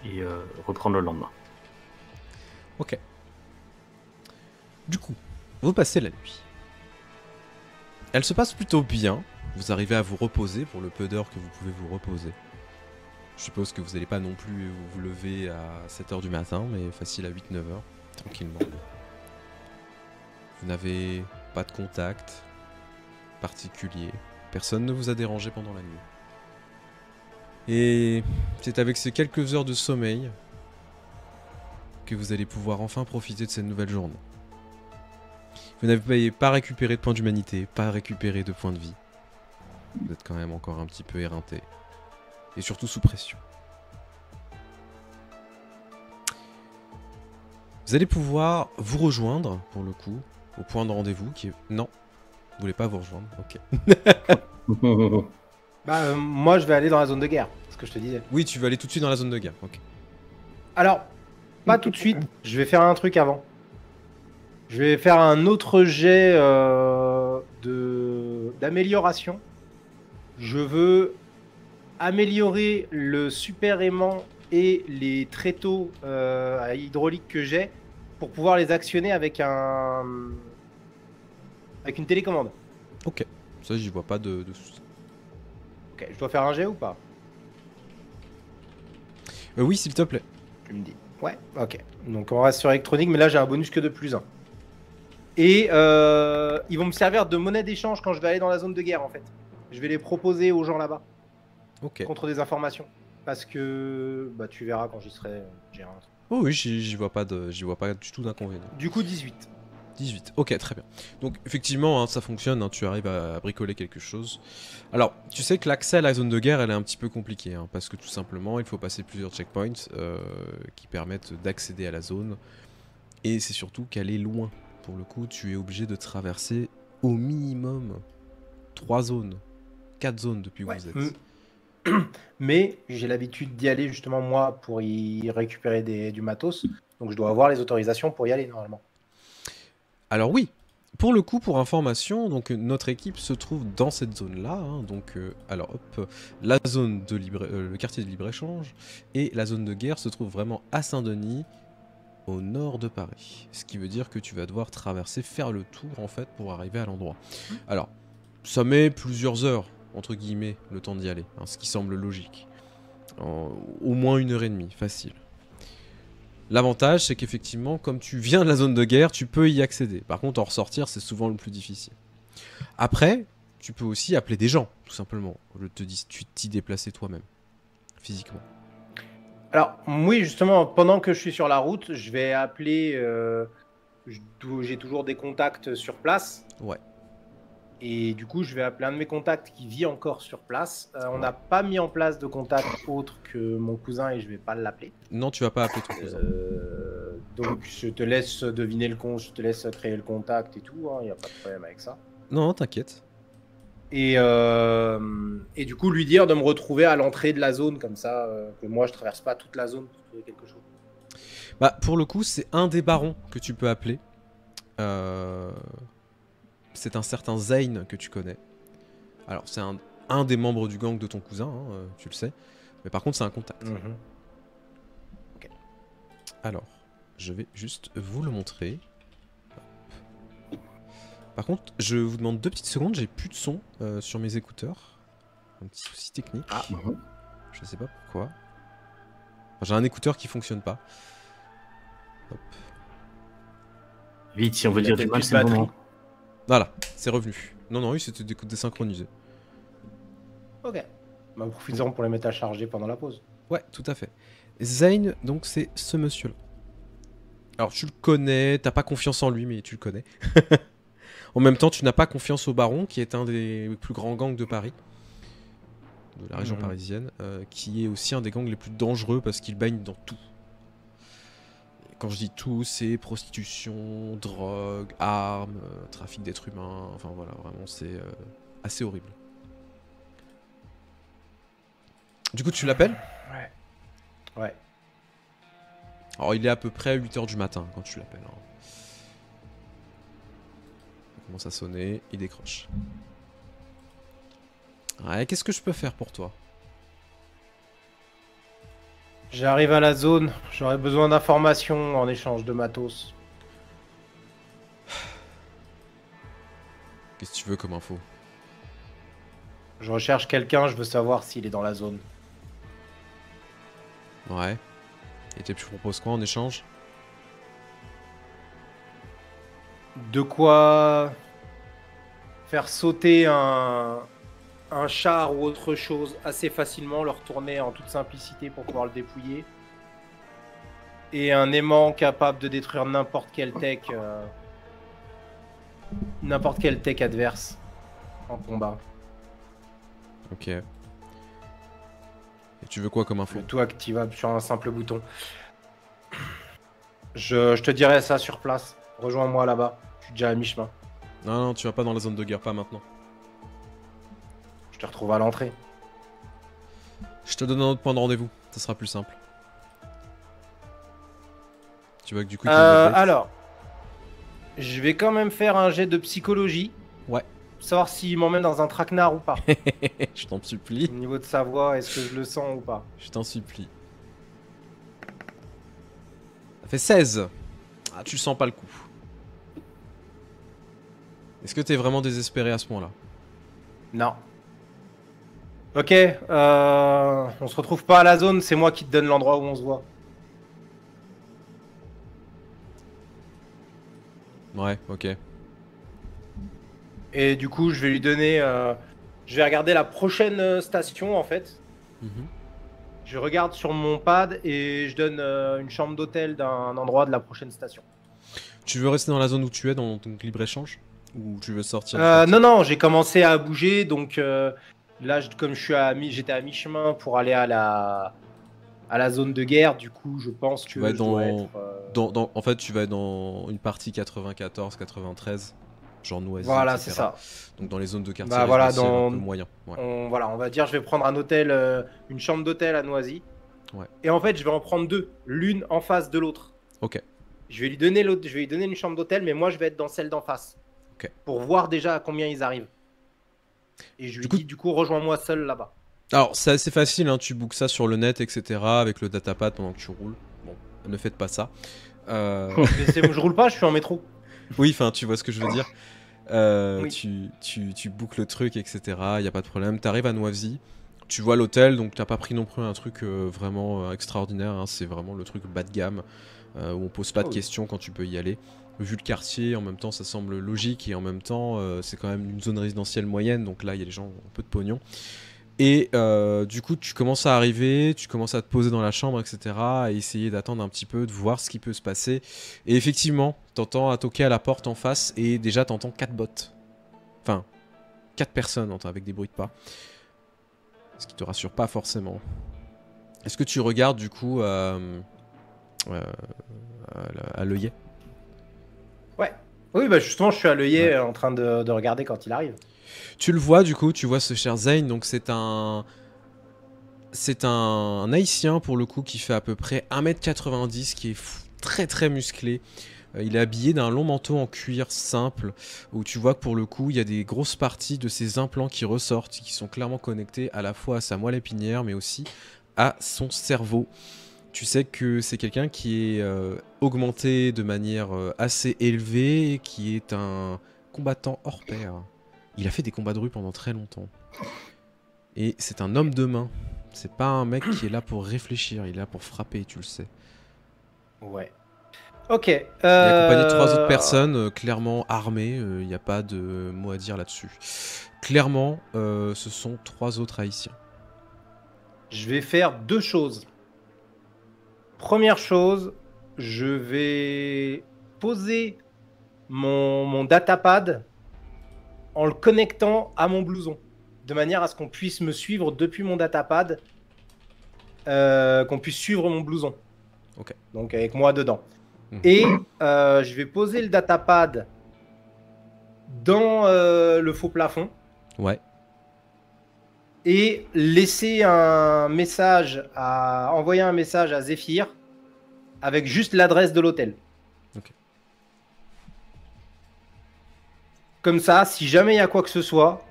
Speaker 3: et reprendre le lendemain.
Speaker 1: Ok. Du coup, vous passez la nuit. Elle se passe plutôt bien. Vous arrivez à vous reposer pour le peu d'heures que vous pouvez vous reposer. Je suppose que vous n'allez pas non plus vous lever à 7h du matin, mais facile à 8-9h, tranquillement. Vous n'avez pas de contact particulier. Personne ne vous a dérangé pendant la nuit. Et c'est avec ces quelques heures de sommeil que vous allez pouvoir enfin profiter de cette nouvelle journée. Vous n'avez pas récupéré de points d'humanité, pas récupéré de points de vie. Vous êtes quand même encore un petit peu éreinté. Et surtout sous pression. Vous allez pouvoir vous rejoindre, pour le coup, au point de rendez-vous qui est... Non, vous voulez pas vous rejoindre, ok.
Speaker 2: Moi je vais aller dans la zone de guerre, ce que je te disais.
Speaker 1: Oui, tu veux aller tout de suite dans la zone de guerre, ok.
Speaker 2: Alors, pas tout de suite, je vais faire un truc avant. Je vais faire un autre jet d'amélioration. Je veux améliorer le super aimant et les tréteaux à hydraulique que j'ai pour pouvoir les actionner avec une télécommande.
Speaker 1: Ok, ça j'y vois pas de soucis.
Speaker 2: Ok, je dois faire un jet ou pas?
Speaker 1: Oui, s'il te plaît.
Speaker 2: Tu me dis. Ouais, ok. Donc on reste sur électronique, mais là j'ai un bonus que de +1. Et ils vont me servir de monnaie d'échange quand je vais aller dans la zone de guerre en fait. Je vais les proposer aux gens là-bas
Speaker 1: Ok.
Speaker 2: contre des informations. Parce que bah, tu verras quand j'y serai. J'ai un truc.
Speaker 1: Oh oui, j'y vois pas du tout d'inconvénient.
Speaker 2: Du coup 18.
Speaker 1: 18, ok, très bien. Donc effectivement, hein, ça fonctionne, hein, tu arrives à bricoler quelque chose. Alors, tu sais que l'accès à la zone de guerre, elle est un petit peu compliquée, hein, parce que tout simplement, il faut passer plusieurs checkpoints qui permettent d'accéder à la zone. Et c'est surtout qu'elle est loin. Pour le coup, tu es obligé de traverser au minimum 3 zones, 4 zones depuis où
Speaker 2: Ouais.
Speaker 1: vous êtes.
Speaker 2: Mais j'ai l'habitude d'y aller justement moi pour y récupérer du matos. Donc je dois avoir les autorisations pour y aller normalement.
Speaker 1: Alors oui, pour le coup, pour information, donc notre équipe se trouve dans cette zone-là. Hein, donc, alors hop, la zone de le quartier de libre-échange et la zone de guerre se trouve vraiment à Saint-Denis, au nord de Paris. Ce qui veut dire que tu vas devoir traverser, faire le tour en fait pour arriver à l'endroit. Alors, ça met plusieurs heures, entre guillemets, le temps d'y aller, hein, ce qui semble logique. Au moins 1h30, facile. L'avantage, c'est qu'effectivement, comme tu viens de la zone de guerre, tu peux y accéder. Par contre, en ressortir, c'est souvent le plus difficile. Après, tu peux aussi appeler des gens, tout simplement. Je te dis, tu t'y déplacer toi-même, physiquement.
Speaker 2: Alors oui justement pendant que je suis sur la route, je vais appeler. J'ai toujours des contacts sur place.
Speaker 1: Ouais.
Speaker 2: Et du coup je vais appeler un de mes contacts qui vit encore sur place. On n'a pas mis en place de contact autre que mon cousin et je vais pas l'appeler.
Speaker 1: Non, tu vas pas appeler ton cousin.
Speaker 2: Donc je te laisse deviner le compte, je te laisse créer le contact et tout, il n'y a pas de problème avec ça.
Speaker 1: Non, t'inquiète.
Speaker 2: Et du coup lui dire de me retrouver à l'entrée de la zone comme ça, que moi je traverse pas toute la zone pour trouver quelque chose.
Speaker 1: Bah, pour le coup, c'est un des barons que tu peux appeler. C'est un certain Zane que tu connais. Alors, c'est un des membres du gang de ton cousin, hein, tu le sais. Mais par contre, c'est un contact.
Speaker 2: Ok.
Speaker 1: Alors, je vais juste vous le montrer. Par contre, je vous demande 2 petites secondes, j'ai plus de son sur mes écouteurs. Un petit souci technique.
Speaker 3: Ah,
Speaker 1: Je sais pas pourquoi. Enfin, j'ai un écouteur qui fonctionne pas. Hop.
Speaker 3: Vite, si on veut
Speaker 2: Il a
Speaker 3: dire du
Speaker 2: peut-être
Speaker 3: mal,
Speaker 2: plus de
Speaker 3: c'est le
Speaker 2: batterie.
Speaker 3: moment.
Speaker 1: Voilà, c'est revenu. Non, oui, c'était désynchronisé.
Speaker 2: Ok. Bah, profitons pour les mettre à charger pendant la pause.
Speaker 1: Ouais, tout à fait. Zane, donc c'est ce monsieur-là. Alors tu le connais, t'as pas confiance en lui, mais tu le connais. En même temps, tu n'as pas confiance au baron, qui est un des plus grands gangs de Paris, de la région parisienne, qui est aussi un des gangs les plus dangereux parce qu'il baigne dans tout. Et quand je dis tout, c'est prostitution, drogue, armes, trafic d'êtres humains, enfin voilà, vraiment c'est assez horrible. Du coup, tu l'appelles ?
Speaker 2: Ouais.
Speaker 1: Alors, il est à peu près à 8h du matin quand tu l'appelles. Hein. Il commence à sonner, il décroche. Ouais, qu'est-ce que je peux faire pour toi ?
Speaker 2: J'arrive à la zone, j'aurais besoin d'informations en échange de matos.
Speaker 1: Qu'est-ce que tu veux comme info ?
Speaker 2: Je recherche quelqu'un, je veux savoir s'il est dans la zone.
Speaker 1: Ouais. Et tu proposes quoi en échange ?
Speaker 2: De quoi faire sauter un char ou autre chose assez facilement, le retourner en toute simplicité pour pouvoir le dépouiller. Et un aimant capable de détruire n'importe quelle tech adverse en combat.
Speaker 1: Ok. Et tu veux quoi comme info ?
Speaker 2: Le tout activable sur un simple bouton. Je te dirai ça sur place. Rejoins-moi là-bas. Je suis déjà à mi-chemin.
Speaker 1: Non, tu vas pas dans la zone de guerre, pas maintenant.
Speaker 2: Je te retrouve à l'entrée.
Speaker 1: Je te donne un autre point de rendez-vous, ça sera plus simple. Tu vois que du coup...
Speaker 2: Alors, je vais quand même faire un jet de psychologie.
Speaker 1: Ouais.
Speaker 2: Pour savoir s'il m'emmène dans un traquenard ou pas.
Speaker 1: Je t'en supplie.
Speaker 2: Au niveau de sa voix, est-ce que je le sens ou pas?
Speaker 1: Je t'en supplie. Ça fait 16. Ah, tu sens pas le coup. Est-ce que t'es vraiment désespéré à ce point-là?
Speaker 2: Non. Ok, on se retrouve pas à la zone, c'est moi qui te donne l'endroit où on se voit.
Speaker 1: Ouais, ok.
Speaker 2: Et du coup, je vais lui donner... je vais regarder la prochaine station, en fait.
Speaker 1: Mhm.
Speaker 2: Je regarde sur mon pad et je donne une chambre d'hôtel d'un endroit de la prochaine station.
Speaker 1: Tu veux rester dans la zone où tu es, dans ton libre-échange? Ou tu veux sortir du
Speaker 2: Non,
Speaker 1: quartier?
Speaker 2: non, j'ai commencé à bouger, donc là, comme j'étais à mi-chemin pour aller à la zone de guerre, du coup, je pense
Speaker 1: Tu
Speaker 2: que
Speaker 1: vas
Speaker 2: je
Speaker 1: être
Speaker 2: dois
Speaker 1: dans,
Speaker 2: être...
Speaker 1: en fait, tu vas être dans une partie 94, 93, genre Noisy,
Speaker 2: Voilà,
Speaker 1: etc.
Speaker 2: c'est ça.
Speaker 1: Donc dans les zones de quartier
Speaker 2: Bah, voilà,
Speaker 1: résidentielles
Speaker 2: dans-
Speaker 1: un peu moyen. Ouais.
Speaker 2: On va dire, je vais prendre un hôtel, une chambre d'hôtel à Noisy.
Speaker 1: Ouais.
Speaker 2: Et en fait, je vais en prendre deux, l'une en face de l'autre.
Speaker 1: Ok.
Speaker 2: Je vais lui donner l'autre, je vais lui donner une chambre d'hôtel, mais moi, je vais être dans celle d'en face.
Speaker 1: Ok.
Speaker 2: Pour voir déjà à combien ils arrivent. Et je lui dis, du coup, rejoins-moi seul là-bas.
Speaker 1: Alors c'est assez facile, hein, tu bookes ça sur le net, etc. avec le datapad pendant que tu roules. Bon, ne faites pas ça.
Speaker 2: Mais je roule pas, je suis en métro.
Speaker 1: Oui, enfin, tu vois ce que je veux dire.
Speaker 2: Oui.
Speaker 1: Tu bookes le truc, etc. Y a pas de problème. T'arrives à Noisy, tu vois l'hôtel, donc t'as pas pris non plus un truc vraiment extraordinaire. Hein, c'est vraiment le truc bas de gamme où on pose pas de questions quand tu peux y aller. Vu le quartier, en même temps, ça semble logique et en même temps, c'est quand même une zone résidentielle moyenne, donc là, il y a des gens un peu de pognon. Et du coup, tu commences à arriver, tu commences à te poser dans la chambre, etc. À essayer d'attendre un petit peu, de voir ce qui peut se passer. Et effectivement, t'entends à toquer à la porte en face et déjà t'entends 4 bots. Enfin, 4 personnes avec des bruits de pas. Ce qui te rassure pas forcément. Est-ce que tu regardes du coup à l'œillet?
Speaker 2: Ouais. Oui, bah justement, je suis à l'œillet en train de regarder quand il arrive.
Speaker 1: Tu le vois du coup, tu vois ce cher Zane, donc c'est un haïtien pour le coup qui fait à peu près 1m90, qui est très très musclé. Il est habillé d'un long manteau en cuir simple, où tu vois que pour le coup il y a des grosses parties de ses implants qui ressortent, qui sont clairement connectés à la fois à sa moelle épinière mais aussi à son cerveau. Tu sais que c'est quelqu'un qui est augmenté de manière assez élevée, qui est un combattant hors pair. Il a fait des combats de rue pendant très longtemps. Et c'est un homme de main. C'est pas un mec qui est là pour réfléchir, il est là pour frapper, tu le sais.
Speaker 2: Ouais. Ok.
Speaker 1: Il est accompagné de 3 autres personnes, clairement armées, il n'y a pas de mot à dire là-dessus. Clairement, ce sont 3 autres haïtiens.
Speaker 2: Je vais faire 2 choses. Première chose, je vais poser mon datapad en le connectant à mon blouson, de manière à ce qu'on puisse me suivre depuis mon datapad, qu'on puisse suivre mon blouson.
Speaker 1: Ok.
Speaker 2: Donc avec moi dedans.
Speaker 1: Mhm.
Speaker 2: Et je vais poser le datapad dans le faux plafond.
Speaker 1: Ouais.
Speaker 2: Et laisser envoyer un message à Zephyr avec juste l'adresse de l'hôtel.
Speaker 1: Ok.
Speaker 2: Comme ça, si jamais il y a quoi que ce soit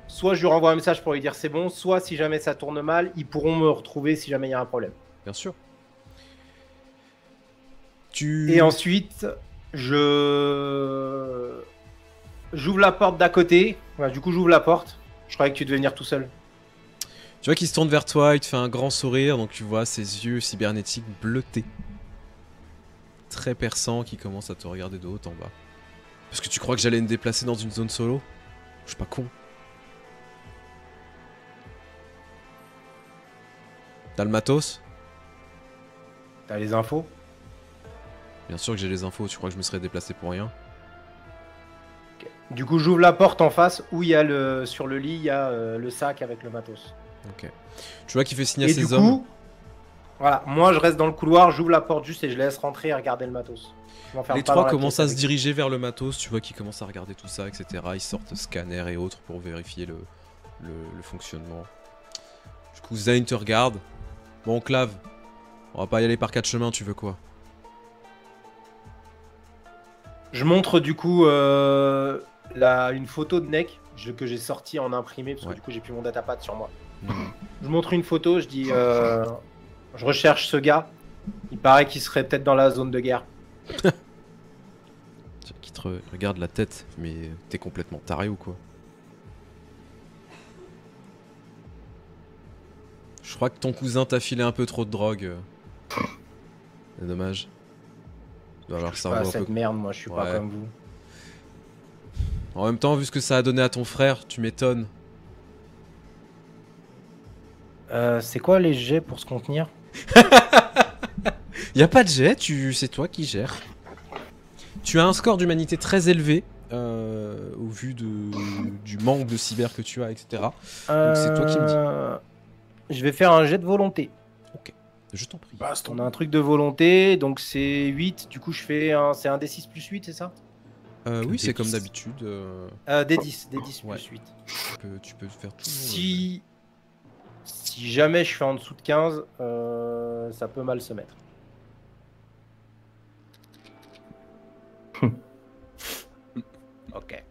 Speaker 2: je lui renvoie un message pour lui dire c'est bon, soit si jamais ça tourne mal, ils pourront me retrouver si jamais il y a un problème.
Speaker 1: Bien sûr.
Speaker 2: Et ensuite, j'ouvre la porte d'à côté. Voilà, du coup, j'ouvre la porte. Je croyais que tu devais venir tout seul.
Speaker 1: Tu vois qu'il se tourne vers toi, il te fait un grand sourire, donc tu vois ses yeux cybernétiques bleutés. Très perçants, qui commencent à te regarder de haut en bas. Parce que tu crois que j'allais me déplacer dans une zone solo? Je suis pas con. T'as le matos?
Speaker 2: T'as les infos?
Speaker 1: Bien sûr que j'ai les infos, tu crois que je me serais déplacé pour rien?
Speaker 2: Okay. Du coup, j'ouvre la porte en face où il y a sur le lit, il y a le sac avec le matos.
Speaker 1: Ok. Tu vois qu'il fait signe à
Speaker 2: Et
Speaker 1: ses
Speaker 2: du
Speaker 1: hommes.
Speaker 2: coup, voilà, moi je reste dans le couloir, j'ouvre la porte juste et je laisse rentrer et regarder le matos.
Speaker 1: Les 3 commencent à se diriger vers le matos, tu vois qu'ils commencent à regarder tout ça, etc. Ils sortent scanner et autres pour vérifier le fonctionnement. Du coup, Zane te regarde. Bon, Clave, on va pas y aller par 4 chemins, tu veux quoi?
Speaker 2: Je montre du coup une photo de Neck que j'ai sortie en imprimé parce que du coup j'ai plus mon datapad sur moi. Je montre une photo, je dis je recherche ce gars. Il paraît qu'il serait peut-être dans la zone de guerre.
Speaker 1: regarde la tête, mais t'es complètement taré ou quoi? Je crois que ton cousin t'a filé un peu trop de drogue. C'est dommage. Tu dois avoir le
Speaker 2: Pas
Speaker 1: cerveau un
Speaker 2: cette
Speaker 1: peu...
Speaker 2: merde, moi je suis pas
Speaker 1: Ouais.
Speaker 2: comme vous.
Speaker 1: En même temps, vu ce que ça a donné à ton frère, tu m'étonnes.
Speaker 2: C'est quoi les jets pour se contenir?
Speaker 1: Y a pas de jet, c'est toi qui gères. Tu as un score d'humanité très élevé, au vu du manque de cyber que tu as, etc. Donc c'est toi qui me dis.
Speaker 2: Je vais faire un jet de volonté.
Speaker 1: Je t'en prie.
Speaker 2: On a un truc de volonté, donc c'est 8. Du coup, c'est un D6 plus 8, c'est ça?
Speaker 1: Oui, c'est
Speaker 3: Des
Speaker 1: comme
Speaker 3: 10.
Speaker 1: d'habitude.
Speaker 2: D10
Speaker 1: Ouais.
Speaker 2: plus 8.
Speaker 1: Tu peux faire tout.
Speaker 2: Si jamais je fais en dessous de 15, ça peut mal se mettre. Ok.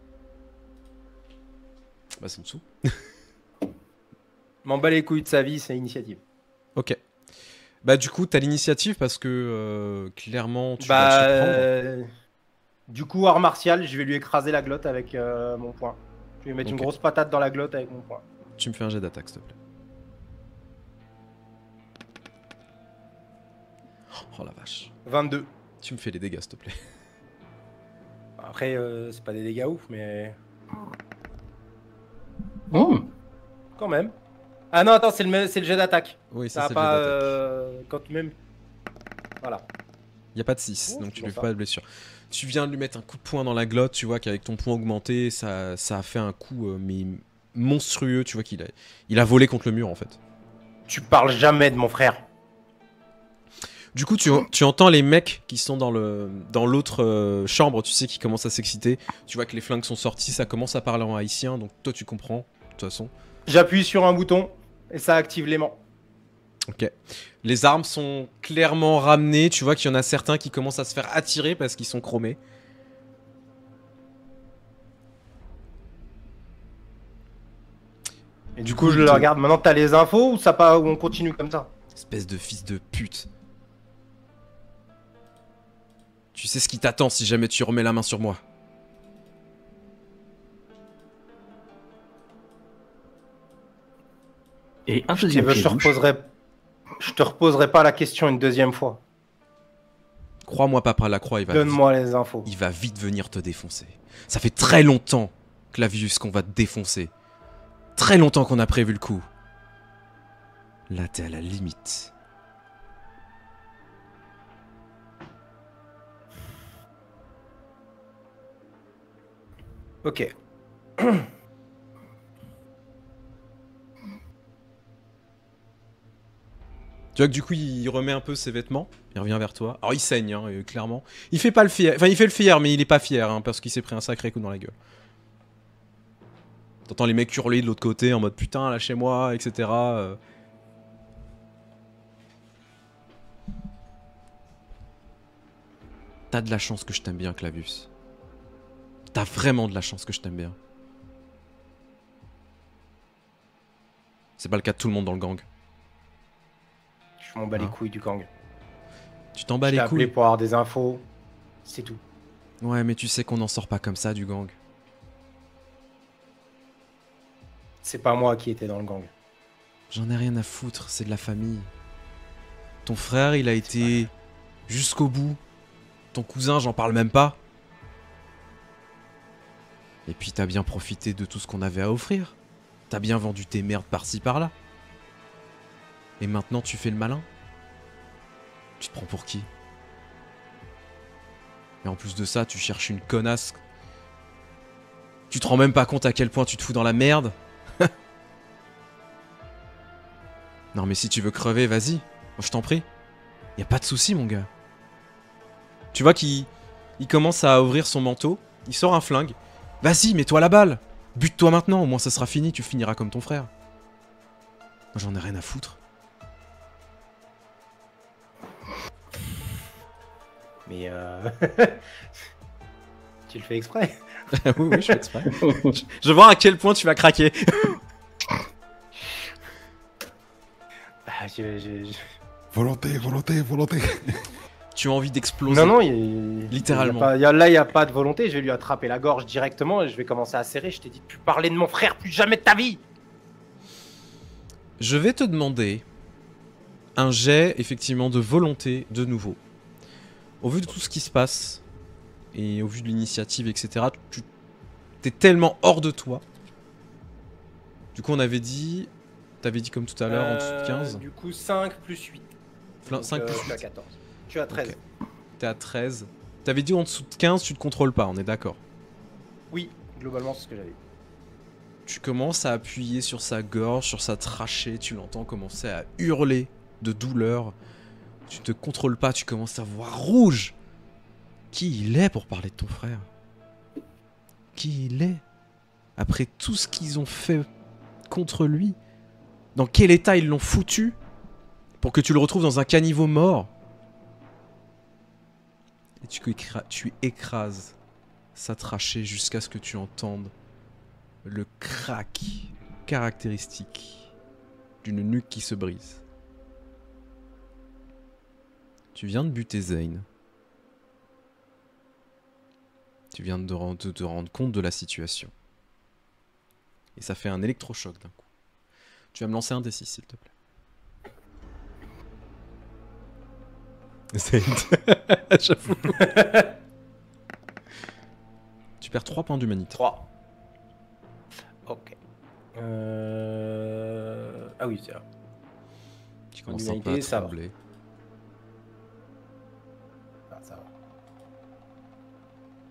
Speaker 1: Bah, c'est en dessous.
Speaker 2: M'en bats les couilles de sa vie, c'est initiative.
Speaker 1: Ok. Bah, du coup, t'as l'initiative parce que clairement, tu vas te surprendre.
Speaker 2: Du coup, art martial, je vais lui écraser la glotte avec mon poing. Je vais lui mettre une
Speaker 1: Ok.
Speaker 2: grosse patate dans la glotte avec mon poing.
Speaker 1: Tu me fais un jet d'attaque, s'il te plaît. Oh la vache.
Speaker 2: 22.
Speaker 1: Tu me fais les dégâts, s'il te plaît.
Speaker 2: Après, c'est pas des dégâts ouf, mais
Speaker 3: Oh,
Speaker 2: quand même. Ah non, attends, c'est le jet d'attaque.
Speaker 1: Oui,
Speaker 2: Ça
Speaker 1: ça,
Speaker 2: a
Speaker 1: c'est
Speaker 2: pas.
Speaker 1: le jet d'attaque.
Speaker 2: Quand même. Voilà.
Speaker 1: Y a pas de 6,
Speaker 2: Oh,
Speaker 1: donc
Speaker 2: c'est
Speaker 1: tu
Speaker 2: bon,
Speaker 1: lui fais
Speaker 2: ça.
Speaker 1: pas de blessure. Tu viens de lui mettre un coup de poing dans la glotte, tu vois qu'avec ton poing augmenté, ça a fait un coup mais monstrueux, tu vois il a volé contre le mur en fait.
Speaker 2: Tu parles jamais de mon frère.
Speaker 1: Du coup, tu entends les mecs qui sont dans l'autre chambre, tu sais, qui commencent à s'exciter. Tu vois que les flingues sont sortis, ça commence à parler en haïtien, donc toi tu comprends, de toute façon.
Speaker 2: J'appuie sur un bouton et ça active l'aimant.
Speaker 1: Ok. Les armes sont clairement ramenées, tu vois qu'il y en a certains qui commencent à se faire attirer parce qu'ils sont chromés.
Speaker 2: Et du coup, je le regarde. Maintenant, t'as les infos ou ça pas, ou on continue comme ça?
Speaker 1: Espèce de fils de pute. Tu sais ce qui t'attend si jamais tu remets la main sur moi.
Speaker 3: et un
Speaker 2: Si tu
Speaker 3: deuxième
Speaker 2: veux,
Speaker 3: pied
Speaker 2: je te
Speaker 3: louche.
Speaker 2: reposerai pas la question une deuxième fois.
Speaker 1: Crois-moi, Papa Lacroix,
Speaker 2: Donne-moi les infos.
Speaker 1: il va vite venir te défoncer. Ça fait très longtemps, Clavius, qu'on va te défoncer. Très longtemps qu'on a prévu le coup. Là, t'es à la limite.
Speaker 2: Ok.
Speaker 1: Tu vois que du coup, il remet un peu ses vêtements. Il revient vers toi. Alors, il saigne, hein, clairement. Il fait pas le fier. Enfin, il fait le fier, mais il est pas fier, hein, parce qu'il s'est pris un sacré coup dans la gueule. T'entends les mecs hurler de l'autre côté en mode putain, lâchez-moi, etc. T'as de la chance que je t'aime bien, Clavius. T'as vraiment de la chance que je t'aime bien. C'est pas le cas de tout le monde dans le gang.
Speaker 2: Je m'en bats les
Speaker 1: Hein.
Speaker 2: couilles du gang.
Speaker 1: Tu t'en bats
Speaker 2: Je t'ai
Speaker 1: les
Speaker 2: appelé
Speaker 1: couilles.
Speaker 2: pour avoir des infos. C'est tout.
Speaker 1: Ouais, mais tu sais qu'on n'en sort pas comme ça du gang.
Speaker 2: C'est pas moi qui étais dans le gang.
Speaker 1: J'en ai rien à foutre, c'est de la famille. Ton frère, il a été jusqu'au bout. Ton cousin, j'en parle même pas. Et puis t'as bien profité de tout ce qu'on avait à offrir. T'as bien vendu tes merdes par-ci par-là. Et maintenant tu fais le malin. Tu te prends pour qui? Et en plus de ça, tu cherches une connasse. Tu te rends même pas compte à quel point tu te fous dans la merde. Non mais si tu veux crever, vas-y. Moi, je t'en prie. Y a pas de souci, mon gars. Tu vois qu'il commence à ouvrir son manteau. Il sort un flingue. Vas-y, mets-toi la balle. Bute-toi maintenant, au moins ça sera fini. Tu finiras comme ton frère. Moi, j'en ai rien à foutre.
Speaker 2: Mais tu le fais exprès.
Speaker 1: Oui, je fais exprès. Je vois à quel point tu vas craquer.
Speaker 2: Bah,
Speaker 6: Volonté, volonté, volonté.
Speaker 1: Tu as envie d'exploser.
Speaker 2: Non, non,
Speaker 1: Littéralement.
Speaker 2: Là, il n'y a pas de volonté. Je vais lui attraper la gorge directement et je vais commencer à serrer. Je t'ai dit de plus parler de mon frère, plus jamais de ta vie.
Speaker 1: Je vais te demander un jet, effectivement, de volonté de nouveau. Au vu de tout ce qui se passe, et au vu de l'initiative, etc., tu t'es tellement hors de toi. Du coup, on avait dit... T'avais dit comme tout à l'heure, en dessous de 15.
Speaker 2: Du coup, 5 plus 8.
Speaker 1: 5 plus
Speaker 2: Je suis à
Speaker 1: 8.
Speaker 2: 14. Je suis à 13.
Speaker 1: Ok. T'es à 13. T'avais dit en dessous de 15, tu te contrôles pas, on est d'accord.
Speaker 2: Oui, globalement, c'est ce que j'avais dit.
Speaker 1: Tu commences à appuyer sur sa gorge, sur sa trachée, tu l'entends commencer à hurler de douleur. Tu te contrôles pas, tu commences à voir rouge. Qui il est pour parler de ton frère? Qui il est? Après tout ce qu'ils ont fait contre lui? Dans quel état ils l'ont foutu? Pour que tu le retrouves dans un caniveau mort? Et tu écrases sa trachée jusqu'à ce que tu entendes le crack caractéristique d'une nuque qui se brise. Tu viens de buter Zane. Tu viens de te rendre compte de la situation. Et ça fait un électrochoc d'un coup. Tu vas me lancer un D6 s'il te plaît. J'avoue. Tu perds 3 points d'humanité.
Speaker 2: 3. Ok. Ah oui, c'est vrai.
Speaker 1: Tu commences un peu à
Speaker 2: D'humanité, ça va.
Speaker 1: trembler.
Speaker 2: Ah, ça va.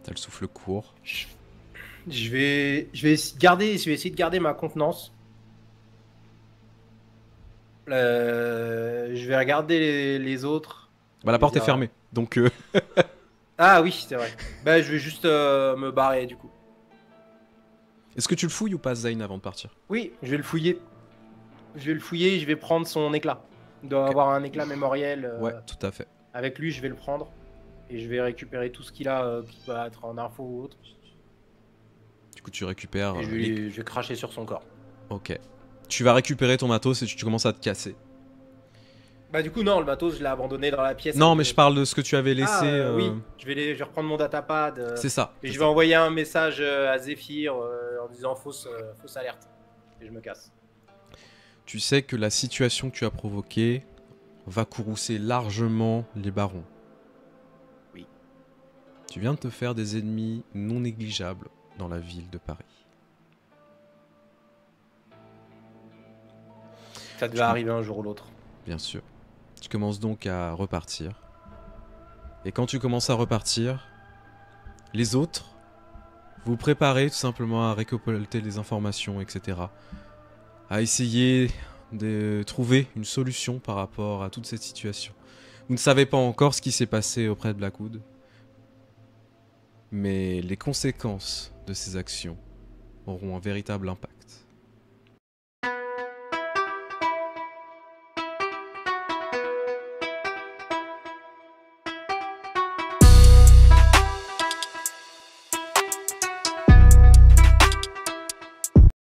Speaker 1: T'as le souffle court.
Speaker 2: Je vais essayer de garder ma contenance. Je vais regarder les autres.
Speaker 1: Bah la porte est fermée. Donc
Speaker 2: Ah oui, c'est vrai. Bah je vais juste me barrer du coup.
Speaker 1: est-ce que tu le fouilles ou pas Zane avant de partir?
Speaker 2: Oui, je vais le fouiller. Je vais prendre son éclat. Il doit avoir un éclat mémoriel.
Speaker 1: Ouais, tout à fait.
Speaker 2: Avec lui, je vais le prendre. Et je vais récupérer tout ce qu'il a qui peut être en info ou autre.
Speaker 1: Du coup tu récupères...
Speaker 2: Et je vais cracher sur son corps.
Speaker 1: Ok. Tu vas récupérer ton matos et tu commences à te casser.
Speaker 2: Bah du coup non, le matos je l'ai abandonné dans la pièce.
Speaker 1: Non mais je parle de ce que tu avais laissé...
Speaker 2: Oui, je vais reprendre mon datapad.
Speaker 1: C'est ça.
Speaker 2: Et je vais envoyer un message à Zephyr en disant fausse alerte. Et je me casse.
Speaker 1: Tu sais que la situation que tu as provoquée va courroucer largement les barons.
Speaker 2: Oui.
Speaker 1: Tu viens de te faire des ennemis non négligeables dans la ville de Paris.
Speaker 2: Ça devait arriver un jour ou l'autre.
Speaker 1: Bien sûr. Tu commences donc à repartir. Et quand tu commences à repartir, les autres, vous préparez tout simplement à récolter les informations, etc. À essayer de trouver une solution par rapport à toute cette situation. Vous ne savez pas encore ce qui s'est passé auprès de Blackwood. Mais les conséquences de ces actions auront un véritable impact.